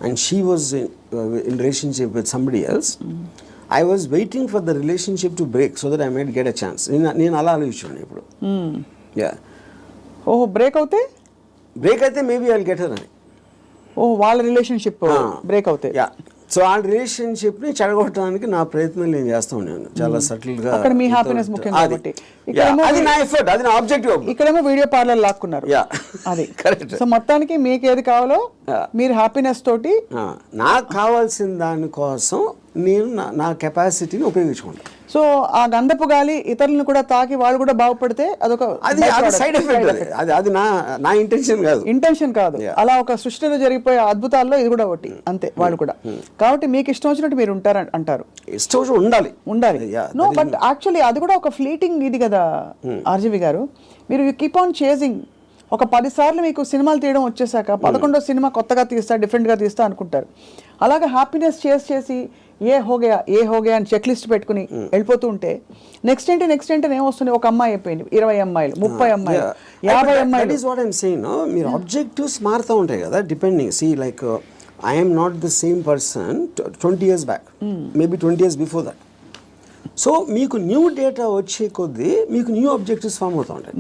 and she was in relationship with somebody else. I was waiting for the relationship to break so that I might get a chance. నేను అలా ఆలోచించాను ఇప్పుడు. ఓహో, break అయితే maybe I will get her అని. ఓహో, వాళ్ళ relationship break అవుతాయి. సో ఆ రిలేషన్షిప్ ని చెడగొట్టడానికి నా ప్రయత్నం నేను చేస్తూ ఉన్నాను చాలా సటిల్ గా. అక్కడ మీ హ్యాపీనెస్ ముఖ్యం కాబట్టి అది నా ఎఫర్ట్, అది నా ఆబ్జెక్టివ్. ఇక్కడేమో వీడియో పార్లర్ లాక్కున్నారు. అది కరెక్ట్. సో మొత్తానికి మీకు ఏది కావాలో మీరు హ్యాపీనెస్ తోటి నాకు కావాల్సిన దానికోసం నేను నా కెపాసిటీని ఉపయోగించుకుంటాను. సో ఆ గంధపు గాలి ఇతరులను కూడా తాకి వాళ్ళు కూడా బాగుపడితే అదొక సైడ్ ఎఫెక్ట్. అది నా ఇంటెన్షన్ కాదు. అలా ఒక సృష్టిలో జరిగిపోయే అద్భుతాల్లో ఇది కూడా ఒకటి అంతే. వాళ్ళు కూడా కాబట్టి మీకు ఇష్టం వచ్చినట్టు మీరు ఉంటారు అంటారు. ఇష్టం ఉండాలి. నో, బట్ యాక్చువల్లీ అది కూడా ఒక ఫ్లీటింగ్ ఇది కదా ఆర్జీవి గారు. మీరు యూ కీప్ ఆన్ చేజింగ్. ఒక 10 సార్లు మీకు సినిమాలు తీయడం వచ్చేసాక 11వ సినిమా కొత్తగా తీస్తా, డిఫరెంట్గా తీస్తా అనుకుంటారు. అలాగే హ్యాపీనెస్ చేసి ఏ హోగయా అని చెక్ లిస్ట్ పెట్టుకుని వెళ్ళిపోతూ ఉంటే నెక్స్ట్ ఏంటి ఏమొస్తుంది? ఒక అమ్మాయి అయిపోయింది, 20 అమ్మాయిలు, 30 అమ్మాయిలు, 50 అమ్మాయిలు. మీరు ఆబ్జెక్టివ్స్ మారుతూ ఉంటాయి కదా depending. See like I'm not the same person 20 years back, maybe 20 years before that. So మీకు న్యూ డేటా వచ్చే కొద్దీ మీకు న్యూ ఆబ్జెక్టివ్స్ ఫామ్ అవుతూ ఉంటాయి.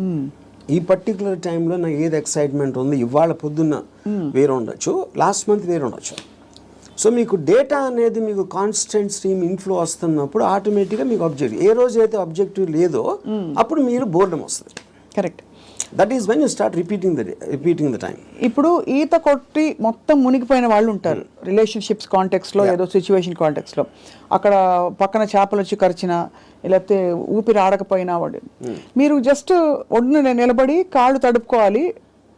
ఈ పర్టికులర్ టైంలో నాకు ఏది ఎక్సైట్మెంట్ ఉంది, ఇవాళ పొద్దున్న వేరే ఉండొచ్చు, లాస్ట్ మంత్ వేరే ఉండొచ్చు. సో మీకు డేటా అనేది మీకు కాన్స్టెంట్ స్ట్రీమ్ ఇన్ఫ్లో వస్తున్నప్పుడు ఆటోమేటిక్గా మీకు ఆబ్జెక్టివ్, ఏ రోజు అయితే ఆబ్జెక్టివ్ లేదో అప్పుడు మీరు బోర్డమ్ వస్తుంది. Correct. That is when you start repeating the time. ఇప్పుడు ఈత కొట్టి మొత్తం మునిగిపోయిన వాళ్ళు ఉంటారు రిలేషన్షిప్స్ కాంటెక్స్లో, ఏదో సిచ్యువేషన్ కాంటెక్స్లో. అక్కడ పక్కన చేపలు వచ్చి కరిచినా లేకపోతే ఊపిరి ఆడకపోయినా వాడు, మీరు జస్ట్ ఒడ్డున నిలబడి కాళ్ళు తడుపుకోవాలి,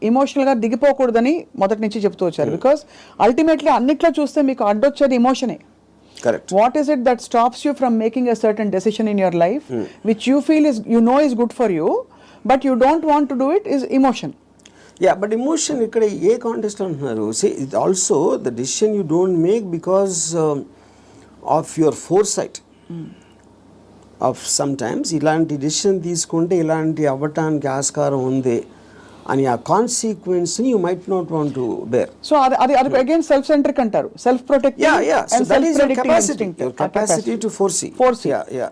ఎమోషనల్గా దిగిపోకూడదని మొదటి నుంచి చెప్తూ వచ్చారు. బికాస్ అల్టిమేట్లీ అన్నిట్లో చూస్తే మీకు అడ్డొచ్చేది ఎమోషనే. Correct. What is it that stops you from making a certain decision in your life which you feel is good for you but you don't want to do it is emotion. Yeah, but emotion ikkada A context లో అంటున్నారు? See, it also the decision you don't make because of your foresight. Of sometimes ఇలాంటి డెసిషన్ తీసుకుంటే ఇలాంటి అవ్వటానికి ఆస్కారం ఉంది అని ఆ కాన్సిక్వెన్స్ని you might not want to bear. So అది అగైన్ సెల్ఫ్ సెంట్రిక్ అంటారు, self protective so that is your capacity to foresee.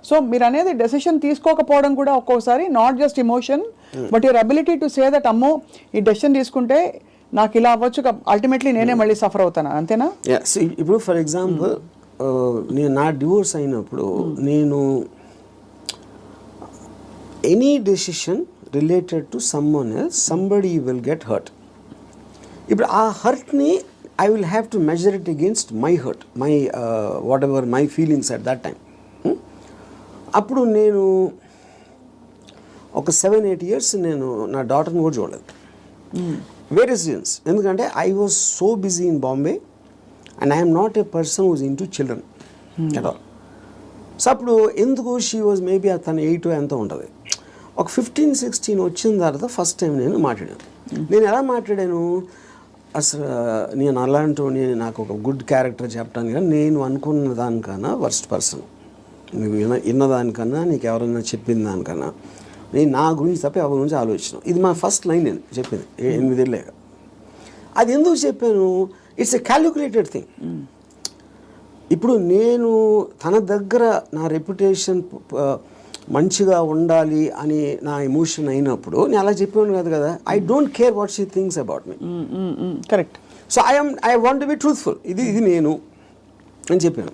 So మీరు అనేది డెసిషన్ తీసుకోకపోవడం కూడా ఒక్కోసారి not just emotion but your ability to say that అమ్మో ఈ డెసిషన్ తీసుకుంటే నాకు ఇలా అవ్వచ్చు, అల్టిమేట్లీ నేనే మళ్ళీ సఫర్ అవుతాను, అంతేనా? ఇప్పుడు ఫర్ ఎగ్జాంపుల్ నేను నా డివోర్స్ అయినప్పుడు నేను any decision related to someone else somebody will get hurt. ఇప్పుడు ఆ హర్ట్ని I will have to measure it against my hurt, my whatever my feelings at that time. అప్పుడు నేను ఒక 7-8 years నేను నా డాటర్ని కూడా చూడలేదు. వేరియస్ రీజన్స్, ఎందుకంటే I was so busy in Bombay and I'm not a person who's into children at all. So అప్పుడు ఎందుకు షీ వాజ్ మేబీ తను 8 ఎంతో ఉంటుంది. ఒక 15-16 వచ్చిన తర్వాత ఫస్ట్ టైం నేను మాట్లాడాను. నేను ఎలా మాట్లాడాను, అసలు నేను అలాంటి నాకు ఒక గుడ్ క్యారెక్టర్ చెప్పడానికి కానీ నేను అనుకున్న దానికన్నా వర్స్ట్ పర్సన్, నువ్వు విన్నదానికన్నా నీకు ఎవరైనా చెప్పిన దానికన్నా నేను నా గురించి తప్ప ఎవరి గురించి ఆలోచించాను. ఇది మా ఫస్ట్ లైన్ నేను చెప్పింది 8 ఏళ్ళేక. అది ఎందుకు చెప్పాను, ఇట్స్ ఎ క్యాలిక్యులేటెడ్ థింగ్. ఇప్పుడు నేను తన దగ్గర నా రెప్యుటేషన్ మంచిగా ఉండాలి అని నా ఎమోషన్ అయినప్పుడు నేను అలా చెప్పాను కాదు కదా. I don't care what she thinks about me. Correct. So I want to be truthful, ఇది నేను అని చెప్పాను.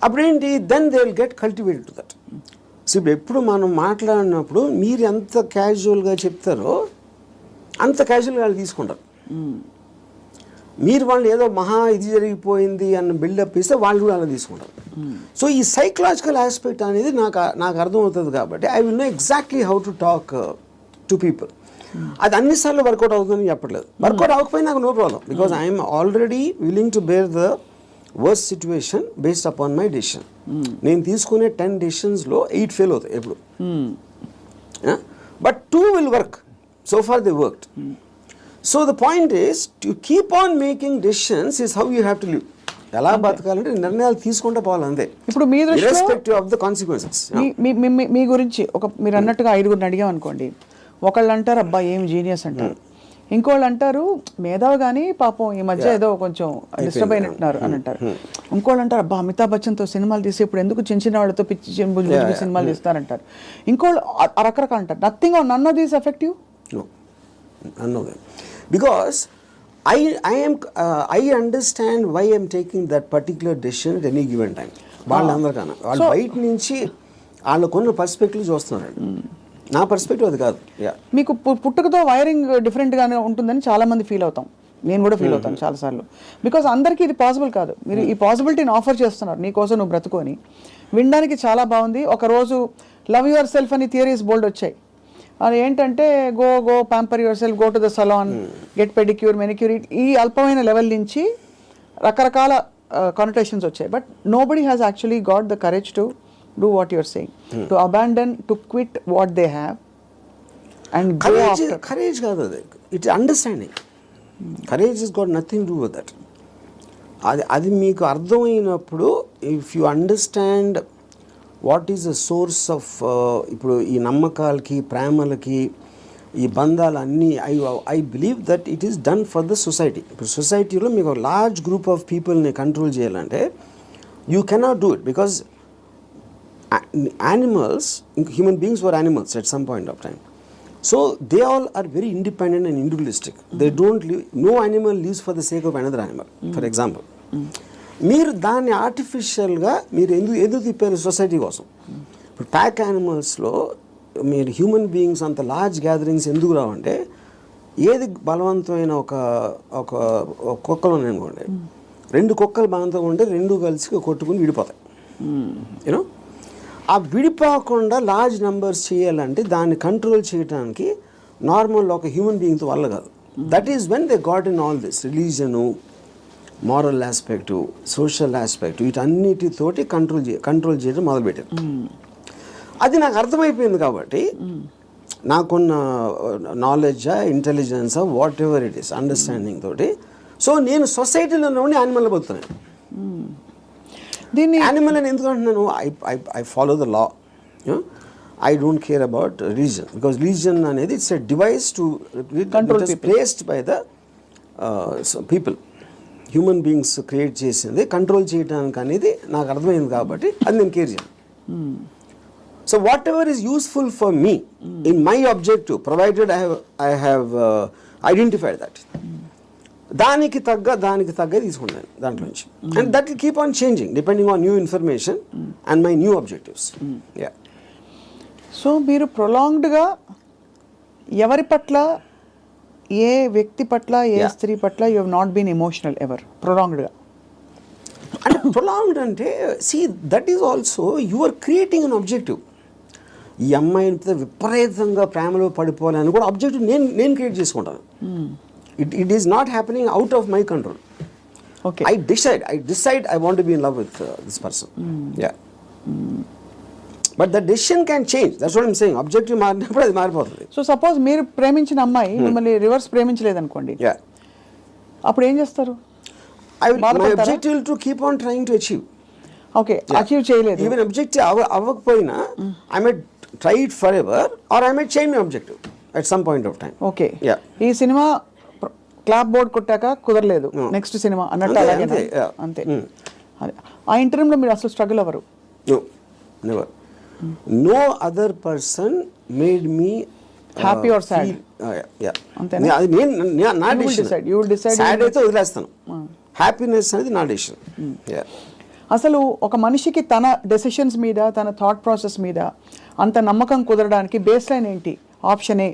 అప్పుడేంటి, then they will get cultivated to that. So ఇప్పుడు ఎప్పుడు మనం మాట్లాడినప్పుడు మీరు ఎంత క్యాజువల్గా చెప్తారో అంత క్యాజువల్గా వాళ్ళు తీసుకుంటారు. మీరు వాళ్ళు ఏదో మహా ఇది జరిగిపోయింది అన్న బిల్డప్ ఇస్తే వాళ్ళు కూడా అలా తీసుకుంటారు. సో ఈ సైకలాజికల్ ఆస్పెక్ట్ అనేది నాకు అర్థమవుతుంది కాబట్టి I will know exactly how to talk to people. అది అన్నిసార్లు వర్కౌట్ అవుతుందని చెప్పట్లేదు. వర్కౌట్ అవ్వకపోయినా నాకు no problem, because I'm already willing to bear the worst situation based upon my decision. నేను తీసుకునే 10 డెసిషన్స్లో 8 ఫెయిల్ అవుతాయి ఎప్పుడు, but 2 will work. So far they worked. So the point is to keep on making decisions is how you have to live. ఎలా బతకాలంటే నిర్ణయాలు తీసుకుంటే పోవాలి అంతే. ఇప్పుడు మీ దృష్టిలో ఇర్రెస్పెక్టివ్ ఆఫ్ ద కాన్సిక్వెన్సెస్. మీ గురించి మీరు అన్నట్టుగా 5గురిని అడిగాం అనుకోండి, ఒకళ్ళు అంటారు అబ్బా ఏం జీనియస్ అంటారు, ఇంకోళ్ళు అంటారు మేధావి కానీ పాపం ఈ మధ్య ఏదో కొంచెం డిస్టర్బ్ అయినట్టున్నారు అని అంటారు, ఇంకోళ్ళు అంటారు అబ్బా అమితాబ్ బచ్చన్తో సినిమాలు తీసి ఇప్పుడు ఎందుకు చిన్న చిన్న వాళ్ళతో పిచ్చి సినిమాలు తీస్తారంటారు, ఇంకోళ్ళు రకరకాలు అంటారు. Nothing or none of these effect you? No, none of them. Because I understand why I'm taking that particular decision at any given time. వాళ్ళందరికన్నా వాళ్ళు బయట నుంచి వాళ్ళకున్న పర్స్పెక్టివ్ చూస్తున్నారు. నా పర్స్పెక్టివ్ అది కాదు. మీకు పుట్టుకతో వైరింగ్ డిఫరెంట్గానే ఉంటుందని చాలామంది ఫీల్ అవుతాం, నేను కూడా ఫీల్ అవుతాను చాలాసార్లు. బికాజ్ అందరికీ ఇది పాసిబుల్ కాదు. మీరు ఈ పాసిబిలిటీని ఆఫర్ చేస్తున్నారు, నీకోసం నువ్వు బ్రతుకొని వినడానికి చాలా బాగుంది. ఒకరోజు లవ్ యువర్ సెల్ఫ్ అని థియరీస్ బోల్డ్ వచ్చాయి. అది ఏంటంటే go pamper yourself, go to the salon, get pedicure, manicure, ఈ అల్పమైన లెవెల్ నుంచి రకరకాల కానోటేషన్స్ వచ్చాయి. But nobody has actually got the courage to do what your saying, to abandon, to quit what they have and go after. Courage కాదు అది, it's understanding. Courage is got nothing to do with that. అది మీకు అర్థమైనప్పుడు, if you understand what is the source of, ఇప్పుడు ఈ నమ్మకాలకి ప్రేమలకి ఈ బంధాలన్నీ, I believe that it is done for the society. ఇప్పుడు సొసైటీలో మీకు ఒక లార్జ్ గ్రూప్ ఆఫ్ పీపుల్ని కంట్రోల్ చేయాలంటే you cannot do it, because animals, human beings were animals at some point of time. So they all are very independent and individualistic. They don't live, no animal lives for the sake of another animal. For example, మీరు దాన్ని ఆర్టిఫిషియల్గా మీరు ఎందుకు తిప్పారు society కోసం. ఇప్పుడు pack యానిమల్స్లో మీరు human beings అంత లార్జ్ గ్యాదరింగ్స్ ఎందుకు రావంటే, ఏది బలవంతమైన ఒక కుక్కలు అనుకోండి, 2 కుక్కలు బలవంతంగా ఉంటే 2 కలిసి కొట్టుకుని విడిపోతాయి. యూనో, ఆ విడిపోకుండా లార్జ్ నెంబర్స్ చేయాలంటే దాన్ని కంట్రోల్ చేయడానికి నార్మల్ ఒక హ్యూమన్ బీయింగ్తో వల్ల కాదు. That is when they got in all this religion, moral aspect, social aspect, వీటన్నిటితోటి కంట్రోల్ చేయడం మొదలుపెట్టారు. అది నాకు అర్థమైపోయింది కాబట్టి నాకున్న నాలెడ్జా, ఇంటెలిజెన్సా, whatever it is, understanding తోటి, సో నేను సొసైటీలో ఉండి యానిమల్ బతుకుతున్నాను. దీన్ని యానిమల్ అని ఎందుకు అంటున్నాను, I follow the law. I don't care about religion, because religion అనేది it's a device to Control it is people. placed by the people, human beings create చేసింది కంట్రోల్ చేయడానికి అనేది నాకు అర్థమైంది కాబట్టి అది నేను కేర్ చేయను. So what ever is useful for me in my objective provided I have identified that, దానికి తగ్గ తీసుకున్నాను దాంట్లో నుంచి. And that will keep on changing depending on new information and my new objectives. Yeah. So మీరు ప్రొలాంగ్డ్గా ఎవరి పట్ల, ఏ వ్యక్తి పట్ల, ఏ స్త్రీ పట్ల you have not been emotional ever ప్రొలాంగ్డ్గా? అంటే ప్రొలాంగ్డ్ అంటే see that is also you are creating an objective. ఈ అమ్మాయిని విపరీతంగా ప్రేమలో పడిపోవాలని కూడా ఆబ్జెక్టివ్ నేను క్రియేట్ చేసుకుంటాను. It is not happening out of my control. Okay. I decide I want to be in love with this person. Yeah. But the decision can change. That's what I'm saying. Objective మారినప్పుడు అది మారిపోతుంది. So suppose మీరు ప్రేమించిన అమ్మాయి మిమ్మల్ని reverse ప్రేమించలేదు అనుకోండి, Yeah. అప్పుడు ఏం చేస్తారు? My బాధపడతారా? objective will to keep on trying to achieve. Okay, achieve చేయలేదు. Even objective అవ్వకపోయినా I may try it forever or I may change my objective at some point of time. Okay. Yeah. ఈ cinema clap board కొట్టాక కుదరలేదు, next cinema అన్నట్టు అంతే, అలాగే అంతే, yeah. అంతే. అదే. ఆ ఇంటర్వ్యూలో మీరు అసలు స్ట్రగుల్ అవ్వరు? No, never. No other person made me Happy or sad? Yeah. అంతేనా? అది నా You will decision. decide. You will decide. Sad అయితే వదిలేస్తాను. హ్యాపీనెస్ అనేది నా డెసిషన్. అసలు ఒక మనిషికి తన డెసిషన్స్ మీద, తన థాట్ ప్రాసెస్ మీద అంత నమ్మకం కుదరడానికి బేస్ లైన్ ఏంటి? ఆప్షన్ ఏ,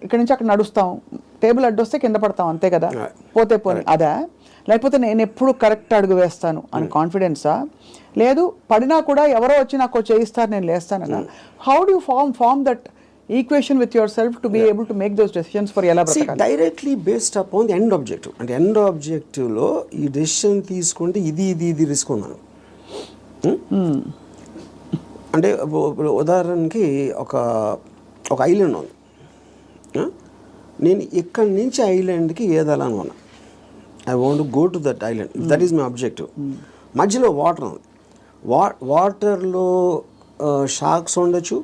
ఇక్కడ నుంచి అక్కడ నడుస్తాం, టేబుల్ అడ్డొస్తే కింద పడతాం, అంతే కదా, పోతే పోనీ అదా? లేకపోతే నేను ఎప్పుడు కరెక్ట్ అడుగు వేస్తాను అని కాన్ఫిడెన్సా? లేదు పడినా కూడా ఎవరో వచ్చి నాకు చేయిస్తారు, నేను లేస్తానన్నా? How do you form that equation with yourself to be able to make those decisions for ఎలా బ్రతకాలి? Directly based upon the end objective. అంటే ఎండ్ ఆబ్జెక్టివ్లో ఈ డెసిషన్ తీసుకుంటే ఇది రిస్క్ ఉన్నాను. అంటే ఉదాహరణకి ఒక ఐలాండ్ ఉంది, నేను ఇక్కడి నుంచి ఐలాండ్కి ఏదాలని ఉన్నా. I want to go to that island, that is my objective. మధ్యలో వాటర్ ఉంది, వాటర్లో షార్క్స్ ఉండొచ్చు,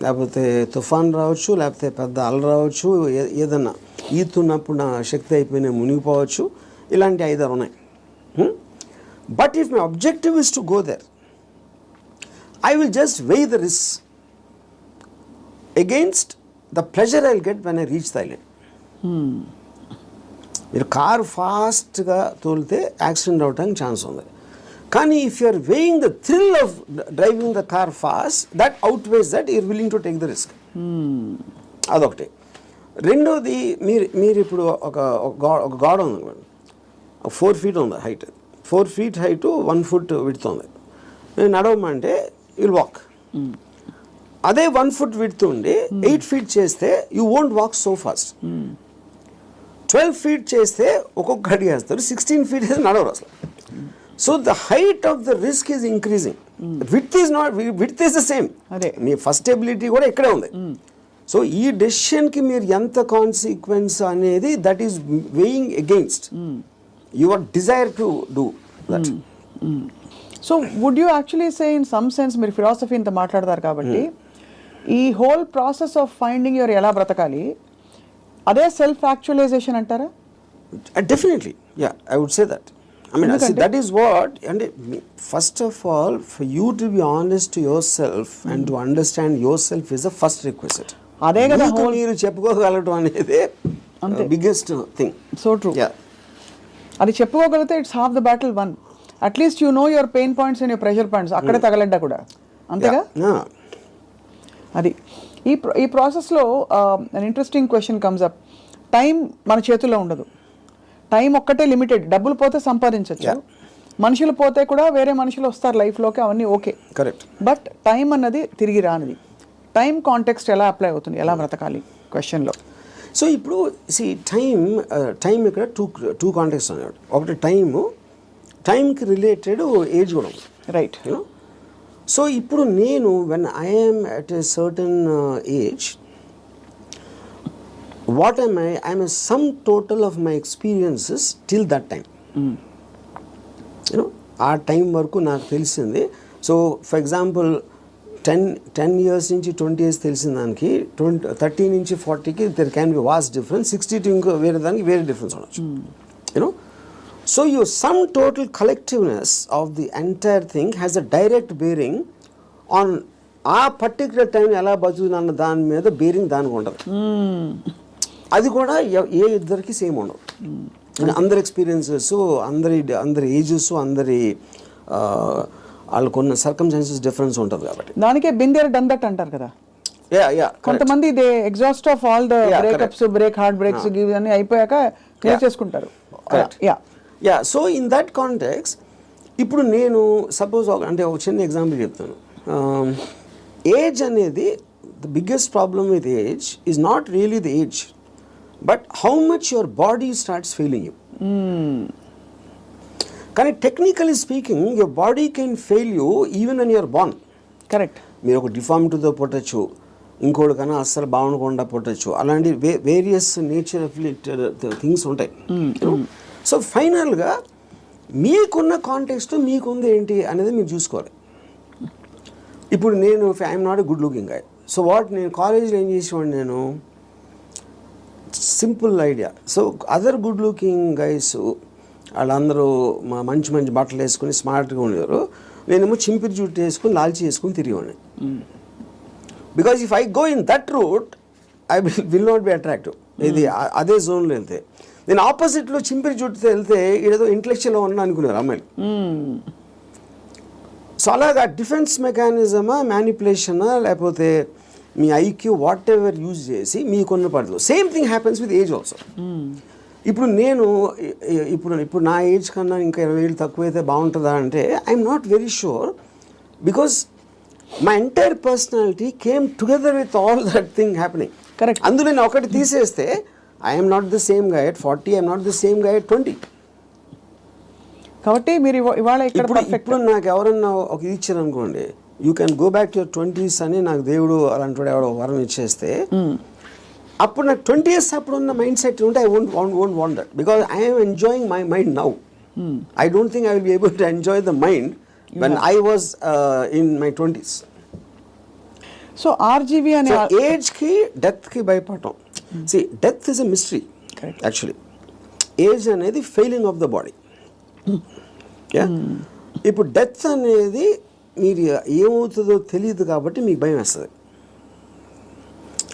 లేకపోతే తుఫాన్ రావచ్చు, లేకపోతే పెద్ద అల రావచ్చు, ఏదన్నా ఈతున్నప్పుడు నా శక్తి అయిపోయినా మునిగిపోవచ్చు, ఇలాంటి 5-6 ఉన్నాయి. But if my objective is to go there, I will just weigh the risks against the pleasure I'll get when I reach the island. మీరు కార్ ఫాస్ట్గా తోలితే యాక్సిడెంట్ అవడానికి ఛాన్స్ ఉంది. కానీ if you are weighing the thrill of driving the car fast, that outweighs that you're willing to take the risk. అదొకటి. రెండోది, మీరు ఇప్పుడు ఒక గోడ ఉంది, 4 feet ఉంది height, 4 feet height 1 foot width ఉంది. నేను నడవమంటే యుల్ వాక్. అదే 1 foot విడ్త్ ఉండి 8 feet చేస్తే you won't walk so fast. 12 feet చేస్తే ఒక్కొక్క అడిగి వేస్తారు, 16 feet అయితే నడవరు అసలు. So the height of the risk is increasing, width is the same. అదే మీ ఫస్ట్ ఎబిలిటీ కూడా ఇక్కడే ఉంది. సో ఈ డెసిషన్కి మీరు ఎంత కాన్సిక్వెన్స్ అనేది that is weighing against your desire to do that. So would you actually say in some sense, మీరు philosophy ఇంత మాట్లాడతారు కాబట్టి, ఈ whole process of finding your ఎలా బ్రతకాలి అదే సెల్ఫ్ యాక్చువలైజేషన్ అంటారా? Definitely, yeah, I would say that. I mean, see, that is what, and first of all, for you to be honest to yourself and to understand yourself is the first requisite. అదే కదా మీరు చెప్పుకోగలటం అనేది biggest thing. So true. అది చెప్పుకోగలిగితే it's half the battle won. At least you know your pain points and your pressure points, అక్కడే తగలడ్డా కూడా, అంతేగా? అది ఈ ప్రాసెస్లో an interesting question comes up. Time మన చేతుల్లో ఉండదు, టైం ఒక్కటే లిమిటెడ్. డబ్బులు పోతే సంపాదించవచ్చు, మనుషులు పోతే కూడా వేరే మనుషులు వస్తారు లైఫ్లోకి, అవన్నీ ఓకే, కరెక్ట్. బట్ టైం అన్నది తిరిగి రానిది. టైం కాంటెక్స్ట్ ఎలా అప్లై అవుతుంది, ఎలా బ్రతకాలి క్వశ్చన్లో? సో ఇప్పుడు టైం ఇక్కడ టూ కాంటెక్స్ట్ అన్నాడు. ఒకటి టైంకి రిలేటెడ్ ఏజ్ కూడా ఉంది, రైట్. సో ఇప్పుడు నేను when I'm at a certain age, what am I'm a sum total of my experiences till that time. ఆ టైం వరకు నాకు తెలిసింది. సో ఫర్ ఎగ్జాంపుల్ 10 years నుంచి 20 years తెలిసిన దానికి 30 నుంచి 40కి there can be vast difference, 60 to ఇంకో వేరే దానికి వేరే డిఫరెన్స్ ఉండొచ్చు. You know, so your sum total collectiveness of the entire thing has a direct bearing on ఆ పర్టికులర్ టైం ఎలా బతుకుతున్న దాని మీద బేరింగ్ దానికి ఉండదు. అది కూడా ఏ ఇద్దరికి సేమ్ ఉండదు. అందరి ఎక్స్పీరియన్సెస్, అందరి ఏజెస్, అందరి వాళ్ళకున్న సర్కమ్స్టాన్సెస్ డిఫరెన్స్ ఉంటుంది కాబట్టి దానికే బిందేర్ డన్ దట్ అంటారు కదా. కొంతమంది they exhaust of all the breakups, break heartbreaks ఇవన్నీ అయిపోయాక క్లియర్ చేసుకుంటారు. సో ఇన్ దట్ కాంటెక్స్ట్ ఇప్పుడు నేను సపోజ్ అంటే ఒక చిన్న ఎగ్జాంపుల్ చెప్తాను. ఏజ్ అనేది the biggest problem with age is not really the age, but how much your body starts failing you. కానీ technically speaking your body can fail you even when you're born. Correct. మీరు ఒక డిఫార్మిటీతో పుట్టచ్చు, ఇంకోటి కన్నా అస్సలు బాగుండకుండా పుట్టచ్చు, అలాంటి various nature of things ఉంటాయి. So ఫైనల్గా మీకున్న కాంటెక్స్ట్ మీకుంది ఏంటి అనేది మీరు చూసుకోవాలి. ఇప్పుడు నేను I'm not a good looking guy, so what నేను కాలేజ్లో ఏం చేసేవాడిని, నేను simple idea. So other good looking guys వాళ్ళందరూ మంచి మంచి బట్టలు వేసుకుని స్మార్ట్గా ఉండేవారు, నేనేమో చింపిరి జుట్టు వేసుకుని లాల్చి వేసుకుని తిరిగేవాడిని. Because if I go in that route I will not be attractive. ఇది అదే జోన్లో వెళ్తే, నేను ఆపోజిట్లో చింపిరి జుట్టుతో వెళ్తే ఏదో ఇంటలెక్చువల్గా ఉన్నా అనుకున్నారు అమ్మాయిలు. సో అలాగా డిఫెన్స్ మెకానిజమా, మ్యానిపులేషనా, లేకపోతే మీ ఐక్యూ వాట్ ఎవర్ యూజ్ చేసి మీకున్న పడదు. Same thing happens with age also. ఇప్పుడు నేను ఇప్పుడు నా ఏజ్ కన్నా ఇంకా 20 ఏళ్ళు తక్కువైతే బాగుంటుందా అంటే I'm not very sure, because my entire personality came together with all that thing happening. Correct. అందులో నేను ఒకటి తీసేస్తే I'm not the same guy at 40, I'm not the same guy at 20. కాబట్టి మీరు ఇవాళ ఇప్పుడు నాకు ఎవరన్నా ఒక ఇది ఇచ్చారు అనుకోండి, you can go back to your 20s అని నాకు దేవుడు అలాంటి ఎవడో వరం ఇచ్చేస్తే, అప్పుడు నాకు 20 years అప్పుడు ఉన్న మైండ్ సెట్ ఉంటే I won't want that, because I'm enjoying my mind now. I don't think I will be able to enjoy the mind when I was in my 20s. So RGV అనే ఏజ్కి డెత్కి భయపడటం. See death is a mystery actually. Age అనేది failing of the body. ఇప్పుడు death అనేది మీరు ఏమవుతుందో తెలియదు కాబట్టి మీకు భయం వేస్తుంది.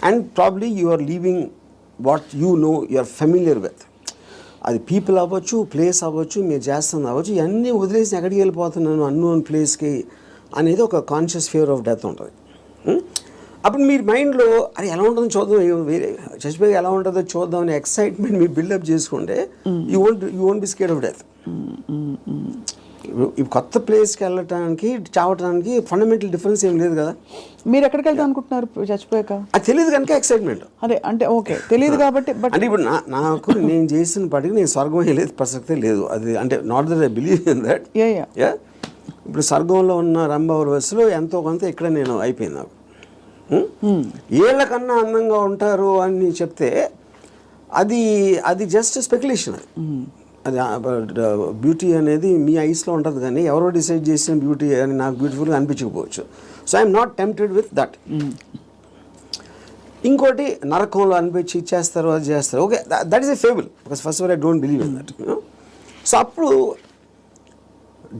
And probably you are leaving what you no, you are familiar with. అది పీపుల్ అవ్వచ్చు, ప్లేస్ అవ్వచ్చు, మీరు చేస్తుంది అవ్వచ్చు, ఇవన్నీ వదిలేసి ఎక్కడికి వెళ్ళిపోతున్నాను అన్నోన్ ప్లేస్కి అనేది ఒక కాన్షియస్ ఫియర్ ఆఫ్ డెత్ ఉంటుంది. అప్పుడు మీరు మైండ్లో అది ఎలా ఉంటుందో చూద్దాం, వేరే చచ్చిపోయి ఎలా ఉంటుందో చూద్దాం అనే ఎక్సైట్మెంట్ మీరు బిల్డప్ చేసుకుంటే you won't be scared of death. ఈ కొత్త ప్లేస్కి వెళ్ళటానికి, చావటానికి ఫండమెంటల్ డిఫరెన్స్ ఏం లేదు కదా. మీరు ఎక్కడికి వెళ్తాం అనుకుంటున్నారు చచ్చిపోయాక? అది తెలియదు కనుక ఎక్సైట్మెంట్. అదే అంటే ఓకే తెలియదు కాబట్టి. బట్ అంటే ఇప్పుడు నాకు నేను చేసిన పడికి నేను స్వర్గం వెళ్ళేది ప్రసక్తే లేదు. అది అంటే not that I believe in that. ఇప్పుడు స్వర్గంలో ఉన్న రంభావర వయసులో ఎంతో కొంత ఇక్కడ నేను అయిపోయింది. నాకు ఏళ్ళకన్నా అందంగా ఉంటారు అని చెప్తే అది జస్ట్ స్పెక్యులేషన్. అది బ్యూటీ అనేది మీ ఐస్లో ఉంటుంది, కానీ ఎవరో డిసైడ్ చేసిన బ్యూటీ అని నాకు బ్యూటిఫుల్గా అనిపించకపోవచ్చు. So I'm not tempted with that. ఇంకోటి నరకంలో అనిపించి చేస్తారు, అది చేస్తారు, okay, that is a fable, because first of all I don't believe in that. So అప్పుడు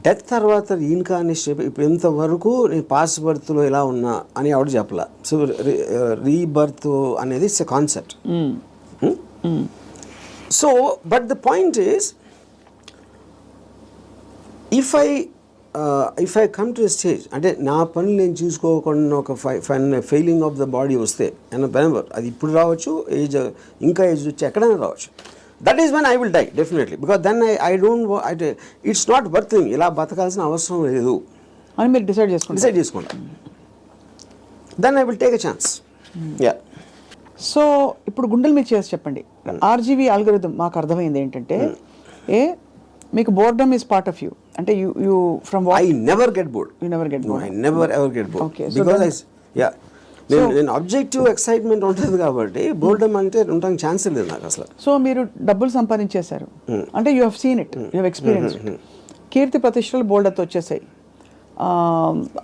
డెత్ తర్వాత ఇన్కార్నేషన్ ఇప్పుడు ఇంతవరకు నేను పాస్ట్ బర్త్లో ఇలా ఉన్నా అని ఎవడు చెప్పలా. సో రీబర్త్ అనేది it's a concept. So but the point is, if I come to a stage అంటే నా పనులు నేను చూసుకోకుండా ఒక ఫెయిలింగ్ ఆఫ్ ద బాడీ వస్తే అండ్ వెనెవర్, అది ఇప్పుడు రావచ్చు, ఏజ్ ఇంకా ఏజ్ వచ్చి ఎక్కడైనా రావచ్చు, that is when I will die definitely, because then I don't it's not worthing, ఇలా బతకాల్సిన అవసరం లేదు అని మీరు డిసైడ్ చేసుకుంటా. Then I will take a chance. Yeah. So ఇప్పుడు గుండెల మీద చేసి చెప్పండి, ఆర్జీవీ అల్గోరిథం మాకు అర్థమైంది ఏంటంటే, మీకు boredom is part of you, అంటే you from I never get bored. You never get bored. I never ever get bored. Okay, because నేను ఆబ్జెక్టివ్ ఎక్సైట్మెంట్ ఉంటుంది కాబట్టి బోర్డమ్ అంటే ఉండడానికి ఛాన్స్ లేదు నాకు అసలు. సో మీరు డబ్బులు సంపాదించేశారు అంటే you have seen it, you have experience. కీర్తి ప్రతిష్టలు బోల్డర్తో వచ్చేసాయి,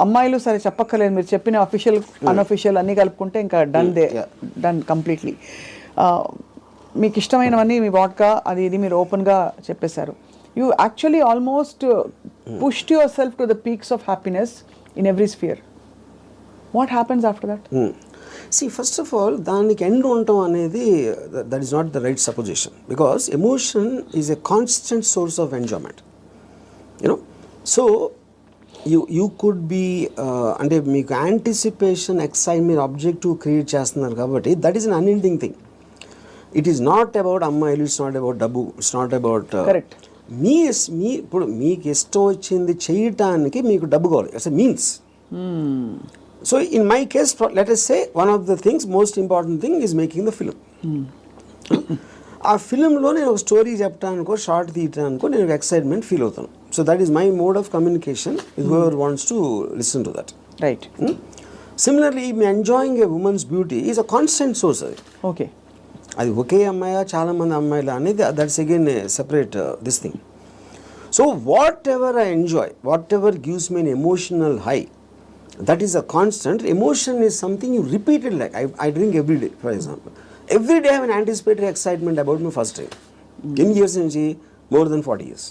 అమ్మాయిలు సరే చెప్పక్కర్లేదు, మీరు చెప్పిన అఫీషియల్ అన్అఫీషియల్ అన్నీ కలుపుకుంటే ఇంకా డన్ కంప్లీట్లీ. మీకు ఇష్టమైనవన్నీ మీ వాడ్కా అది ఇది మీరు ఓపెన్గా చెప్పేశారు. You actually almost pushed yourself to the peaks of happiness in every sphere. What happens after that? First of all దానికి ఎండ్ ఉండటం అనేది that is not the right supposition, because emotion is a constant source of enjoyment, you know. So you could be అంటే మీకు anticipation excitement objective create చేస్తున్నారు కాబట్టి that is an unending thing. It is not about అమ్మాయిలు, it's not about డబ్బు, it's not about me ఇప్పుడు మీకు ఇష్టం వచ్చింది చేయటానికి మీకు డబ్బు కావాలి, it's a means. So in my case let us say one of the things most important thing is making the film. ఆ ఫిలింలో నేను ఒక స్టోరీ చెప్పడానికో షార్ట్ తీయటానికో నేను ఎక్సైట్మెంట్ ఫీల్ అవుతాను. So that is my mode of communication with whoever wants to listen to that. Right. Similarly me enjoying A women's beauty is a constant source. అది okay, అది ఒకే అమ్మాయా చాలామంది అమ్మాయిలు అనేది that's again separate this thing. So what ever I enjoy, what ever gives me N emotional high, that is a constant. Emotion is something you repeat it, like I drink every day, for example. Every day I have an anticipatory excitement about my first drink. In years nunchi more than 40 years.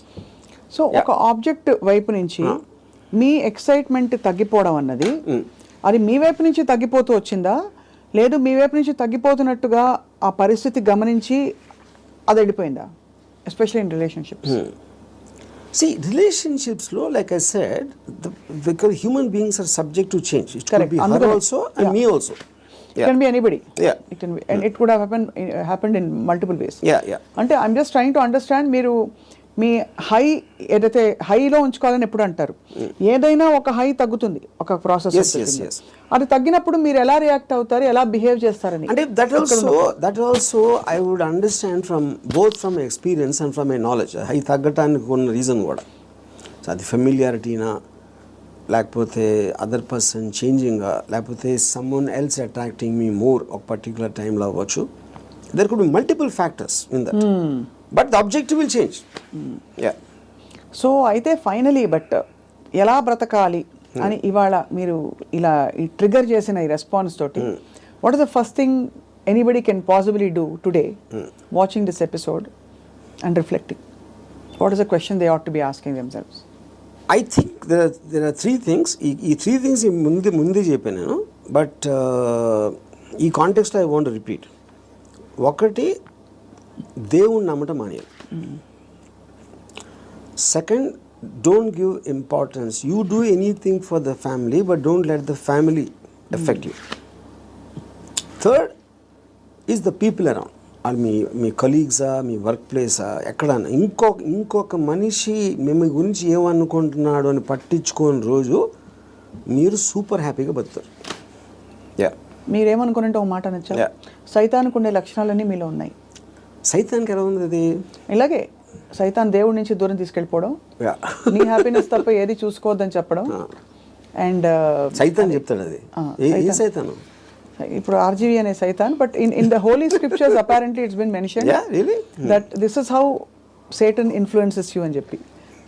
So ఒక object వైపు నుంచి మీ excitement తగ్గిపోవడం అన్నది అది మీ వైపు నుంచి తగ్గిపోతూ వచ్చిందా, లేదు మీ వైపు నుంచి తగ్గిపోతున్నట్టుగా ఆ పరిస్థితి గమనించి అది వెళ్ళిపోయిందా, especially in relationships? See, relationships lo, like I said, because human beings are subject to change. It could be her also and me also. It can be anybody. Yeah. It can be, and it could have happened in multiple ways. Yeah. అంటే I'm just trying to understand, మీరు మీ high ఏదైతే హైలో ఉంచుకోవాలని ఎప్పుడు అంటారు, ఏదైనా ఒక high తగ్గుతుంది ఒక ప్రాసెస్. Yes. అది తగ్గినప్పుడు మీరు ఎలా రియాక్ట్ అవుతారు, ఎలా బిహేవ్ చేస్తారని అంటే that also I would understand from both from experience and from my knowledge. High తగ్గటానికి ఉన్న రీజన్ కూడా, సో అది ఫెమిలియారిటీనా, లేకపోతే అదర్ పర్సన్ చేంజింగా, లేకపోతే someone else attracting me more ఒక పర్టికులర్ టైంలో అవ్వచ్చు. There could be multiple factors in that, but the objective will change. So అయితే ఫైనలీ బట్ ఎలా బ్రతకాలి అని ఇవాళ మీరు ఇలా ఈ ట్రిగర్ చేసిన ఈ రెస్పాన్స్ తోటి, what is the first thing anybody can possibly do today watching this episode and reflecting? What is the question they ought to be asking themselves? I think there are three things. ఈ three things ముందే చెప్పాను నేను, but ఈ కాంటెక్స్ట్లో I want repeat. ఒకటి, దేవుణ్ణి నమ్మటం మానేయాలి. Second, don't give importance. You do anything for the family, but don't let the family affect you. Third is the people around. మీ కలీగ్సా, మీ వర్క్ ప్లేసా, ఎక్కడన్నా ఇంకొక మనిషి మేము గురించి ఏమనుకుంటున్నాడు అని పట్టించుకోని రోజు మీరు సూపర్ హ్యాపీగా బతుకుతారు. మీరేమనుకున్నట్టు ఒక మాట నచ్చా, సైతానికి ఉండే లక్షణాలన్నీ మీలో ఉన్నాయి. సైతానికి ఎలా ఉంది అది? ఇలాగే సైతాన్ దేవుడి నుంచి దూరం తీసుకెళ్ళిపోవడం, నీ హ్యాపీనెస్ తప్ప ఏది చూసుకోవద్దని చెప్పడం. అండ్ సైతాన్ చెప్తాడు అది. ఏ సైతాను? ఇప్పుడు ఆర్జీవి అనే సైతాన్, but in the holy scriptures apparently it's been mentioned that this is how Satan influences you అని చెప్పి.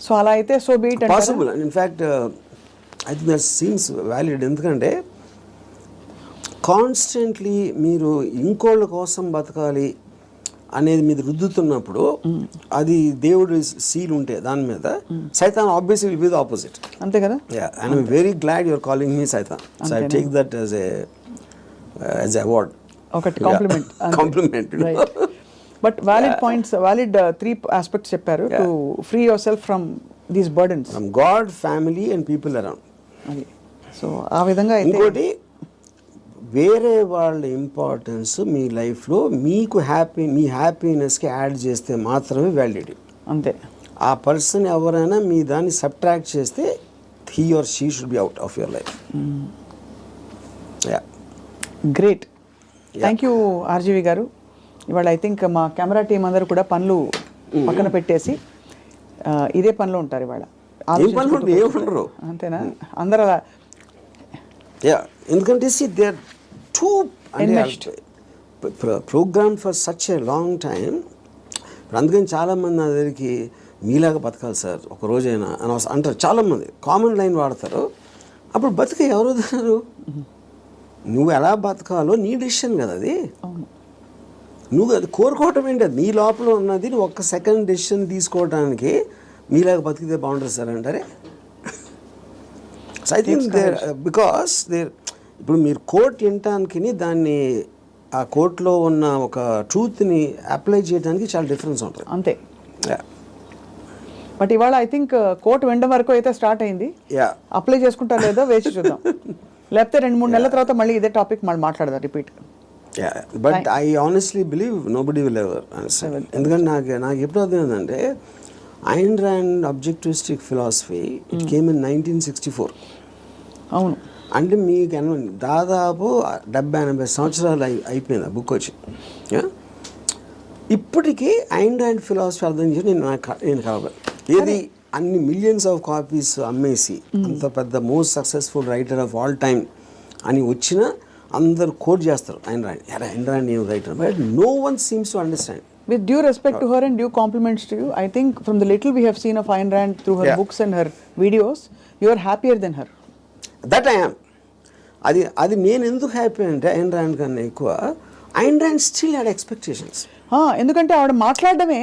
సో అలా అయితే so be it possible. In fact I think that seems valid. ఎందుకంటే కాన్స్టెంట్లీ మీరు ఇంకోళ్ళ కోసం బతకాలి అనేది మీద రుద్దుతున్నప్పుడు, అది దేవుడు సీల్ ఉంటే దాని మీద, సైతాన్ obviously will be the opposite. అంతే కదా? And I'm very glad your calling me సైతాన్. So I take that as a award, ఒకటి compliment. But valid points, valid 3 aspects చెప్పారు to free yourself from these burdens, from God, family and people around. So ఆ విధంగా ఇంకోటి, వేరే వాళ్ళ importance మీ లైఫ్లో మీకు మీ హ్యాపీనెస్కి యాడ్ చేస్తే మాత్రమే వ్యాలిడిటీ. అంతే. ఆ పర్సన్ ఎవరైనా మీ దాన్ని సబ్ట్రాక్ట్ చేస్తే he or she should be out of your life. Great. Thank you RGV గారు. ఇవాళ ఐ థింక్ మా కెమెరా టీం అందరూ కూడా పనులు పక్కన పెట్టేసి ఇదే పనిలో ఉంటారు ఇవాళ. ఏముండరు, అంతేనా? అందరూ అలా. ఎందుకంటే they are too program for such a long time. అందుకని చాలామంది నా దగ్గరికి మీలాగా బతకాలి సార్ ఒక రోజైనా అని అంటారు చాలామంది, కామన్ లైన్ వాడతారు. అప్పుడు బతిక ఎవరు వదిలేరు? నువ్వు ఎలా బతకాలో నీ డెసిషన్ కదా అది. నువ్వు అది కోరుకోవటం ఏంటి? అది నీ లోపల ఉన్నది. నువ్వు ఒక్క సెకండ్ డెసిషన్ తీసుకోవడానికి మీలాగా బతికితే బాగుంటుంది సార్ అంటారే. So I think there because there ఇప్పుడు మీరు కోర్ట్ వినటానికి దాన్ని ఆ కోర్టులో ఉన్న ఒక ట్రూత్ని అప్లై చేయడానికి చాలా డిఫరెన్స్ ఉంటుంది అంతే. బట్ ఇవాళ ఐ థింక్ కోర్టు వినడం వరకు అయితే స్టార్ట్ అయింది. అప్లై చేసుకుంటారో లేదో వేచి చూద్దాం. లేకపోతే 2-3 నెలల తర్వాత మళ్ళీ ఇదే టాపిక్ మళ్ళీ మాట్లాడదాం repeat. But I honestly believe nobody will ever understand. ఎందుకంటే నాకు ఎప్పుడు అర్థమైందంటే Ayn Rand objectivistic philosophy it came in 1964. అవును, అంటే మీకు దాదాపు 70-80 సంవత్సరాలు అయిపోయింది ఆ బుక్ వచ్చి. ఇప్పటికీ ఐన్ ర్యాండ్ ఫిలాసఫీ అర్థం చేసి నేను కలవాలి ఏది అన్ని మిలియన్స్ ఆఫ్ కాపీస్ అమ్మేసి అంత పెద్ద most successful writer of all time అని వచ్చిన అందరు కోట్ చేస్తారు ఐన్ ర్యాండ్ ఏం writer, but no one seems to understand. With due respect to her and due compliments to you, I think from the little we have seen of Ayn Rand through her books and her videos, you are happier than her. That I am. అది నేను ఎందుకు happy అంటే Ayn Rand కన్నా ఎక్కువ Ayn Rand still had expectations. ఎందుకంటే ఆవిడ మాట్లాడడమే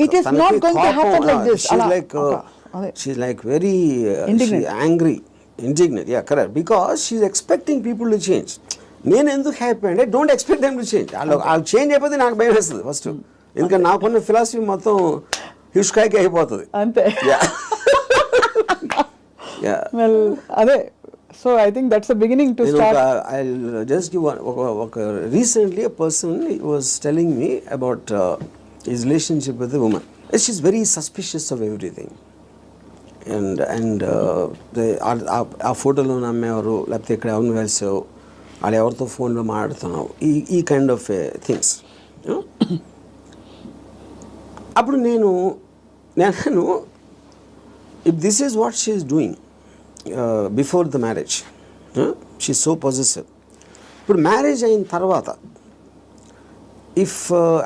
it is not going to happen like this. She's like very angry, indignant. Yeah, correct. Because she's expecting people to change. నేను ఎందుకు హ్యాపీ అంటే don't expect them to change. వాళ్ళు change అయిపోతే నాకు భయం వేస్తుంది ఫస్ట్. ఎందుకంటే నాకున్న ఫిలాసఫీ మొత్తం హిస్కాయికి అయిపోతుంది అంతే. వెల్ అదే. So I think that's the beginning to start. I just give ఒక recently a person was telling me about his relationship with a woman. She is very suspicious of everything. And ఆ ఫోటోలో నమ్మేవారు, లేకపోతే ఇక్కడ ఎవరిని కలిసావు, వాళ్ళు ఎవరితో ఫోన్లో మాట్లాడుతున్నావు, ఈ కైండ్ ఆఫ్ థింగ్స్. అప్పుడు నేను if this is what she is doing before the marriage, she so possessive. ఇప్పుడు మ్యారేజ్ అయిన తర్వాత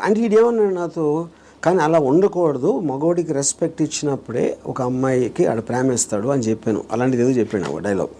అంటే ఇదేమన్నాడు నాతో, కానీ అలా ఉండకూడదు, మగవాడికి రెస్పెక్ట్ ఇచ్చినప్పుడే ఒక అమ్మాయికి ఆడ ప్రేమిస్తాడు అని చెప్పాను. అలాంటిది ఏదో చెప్పాను ఒక డైలాగ్.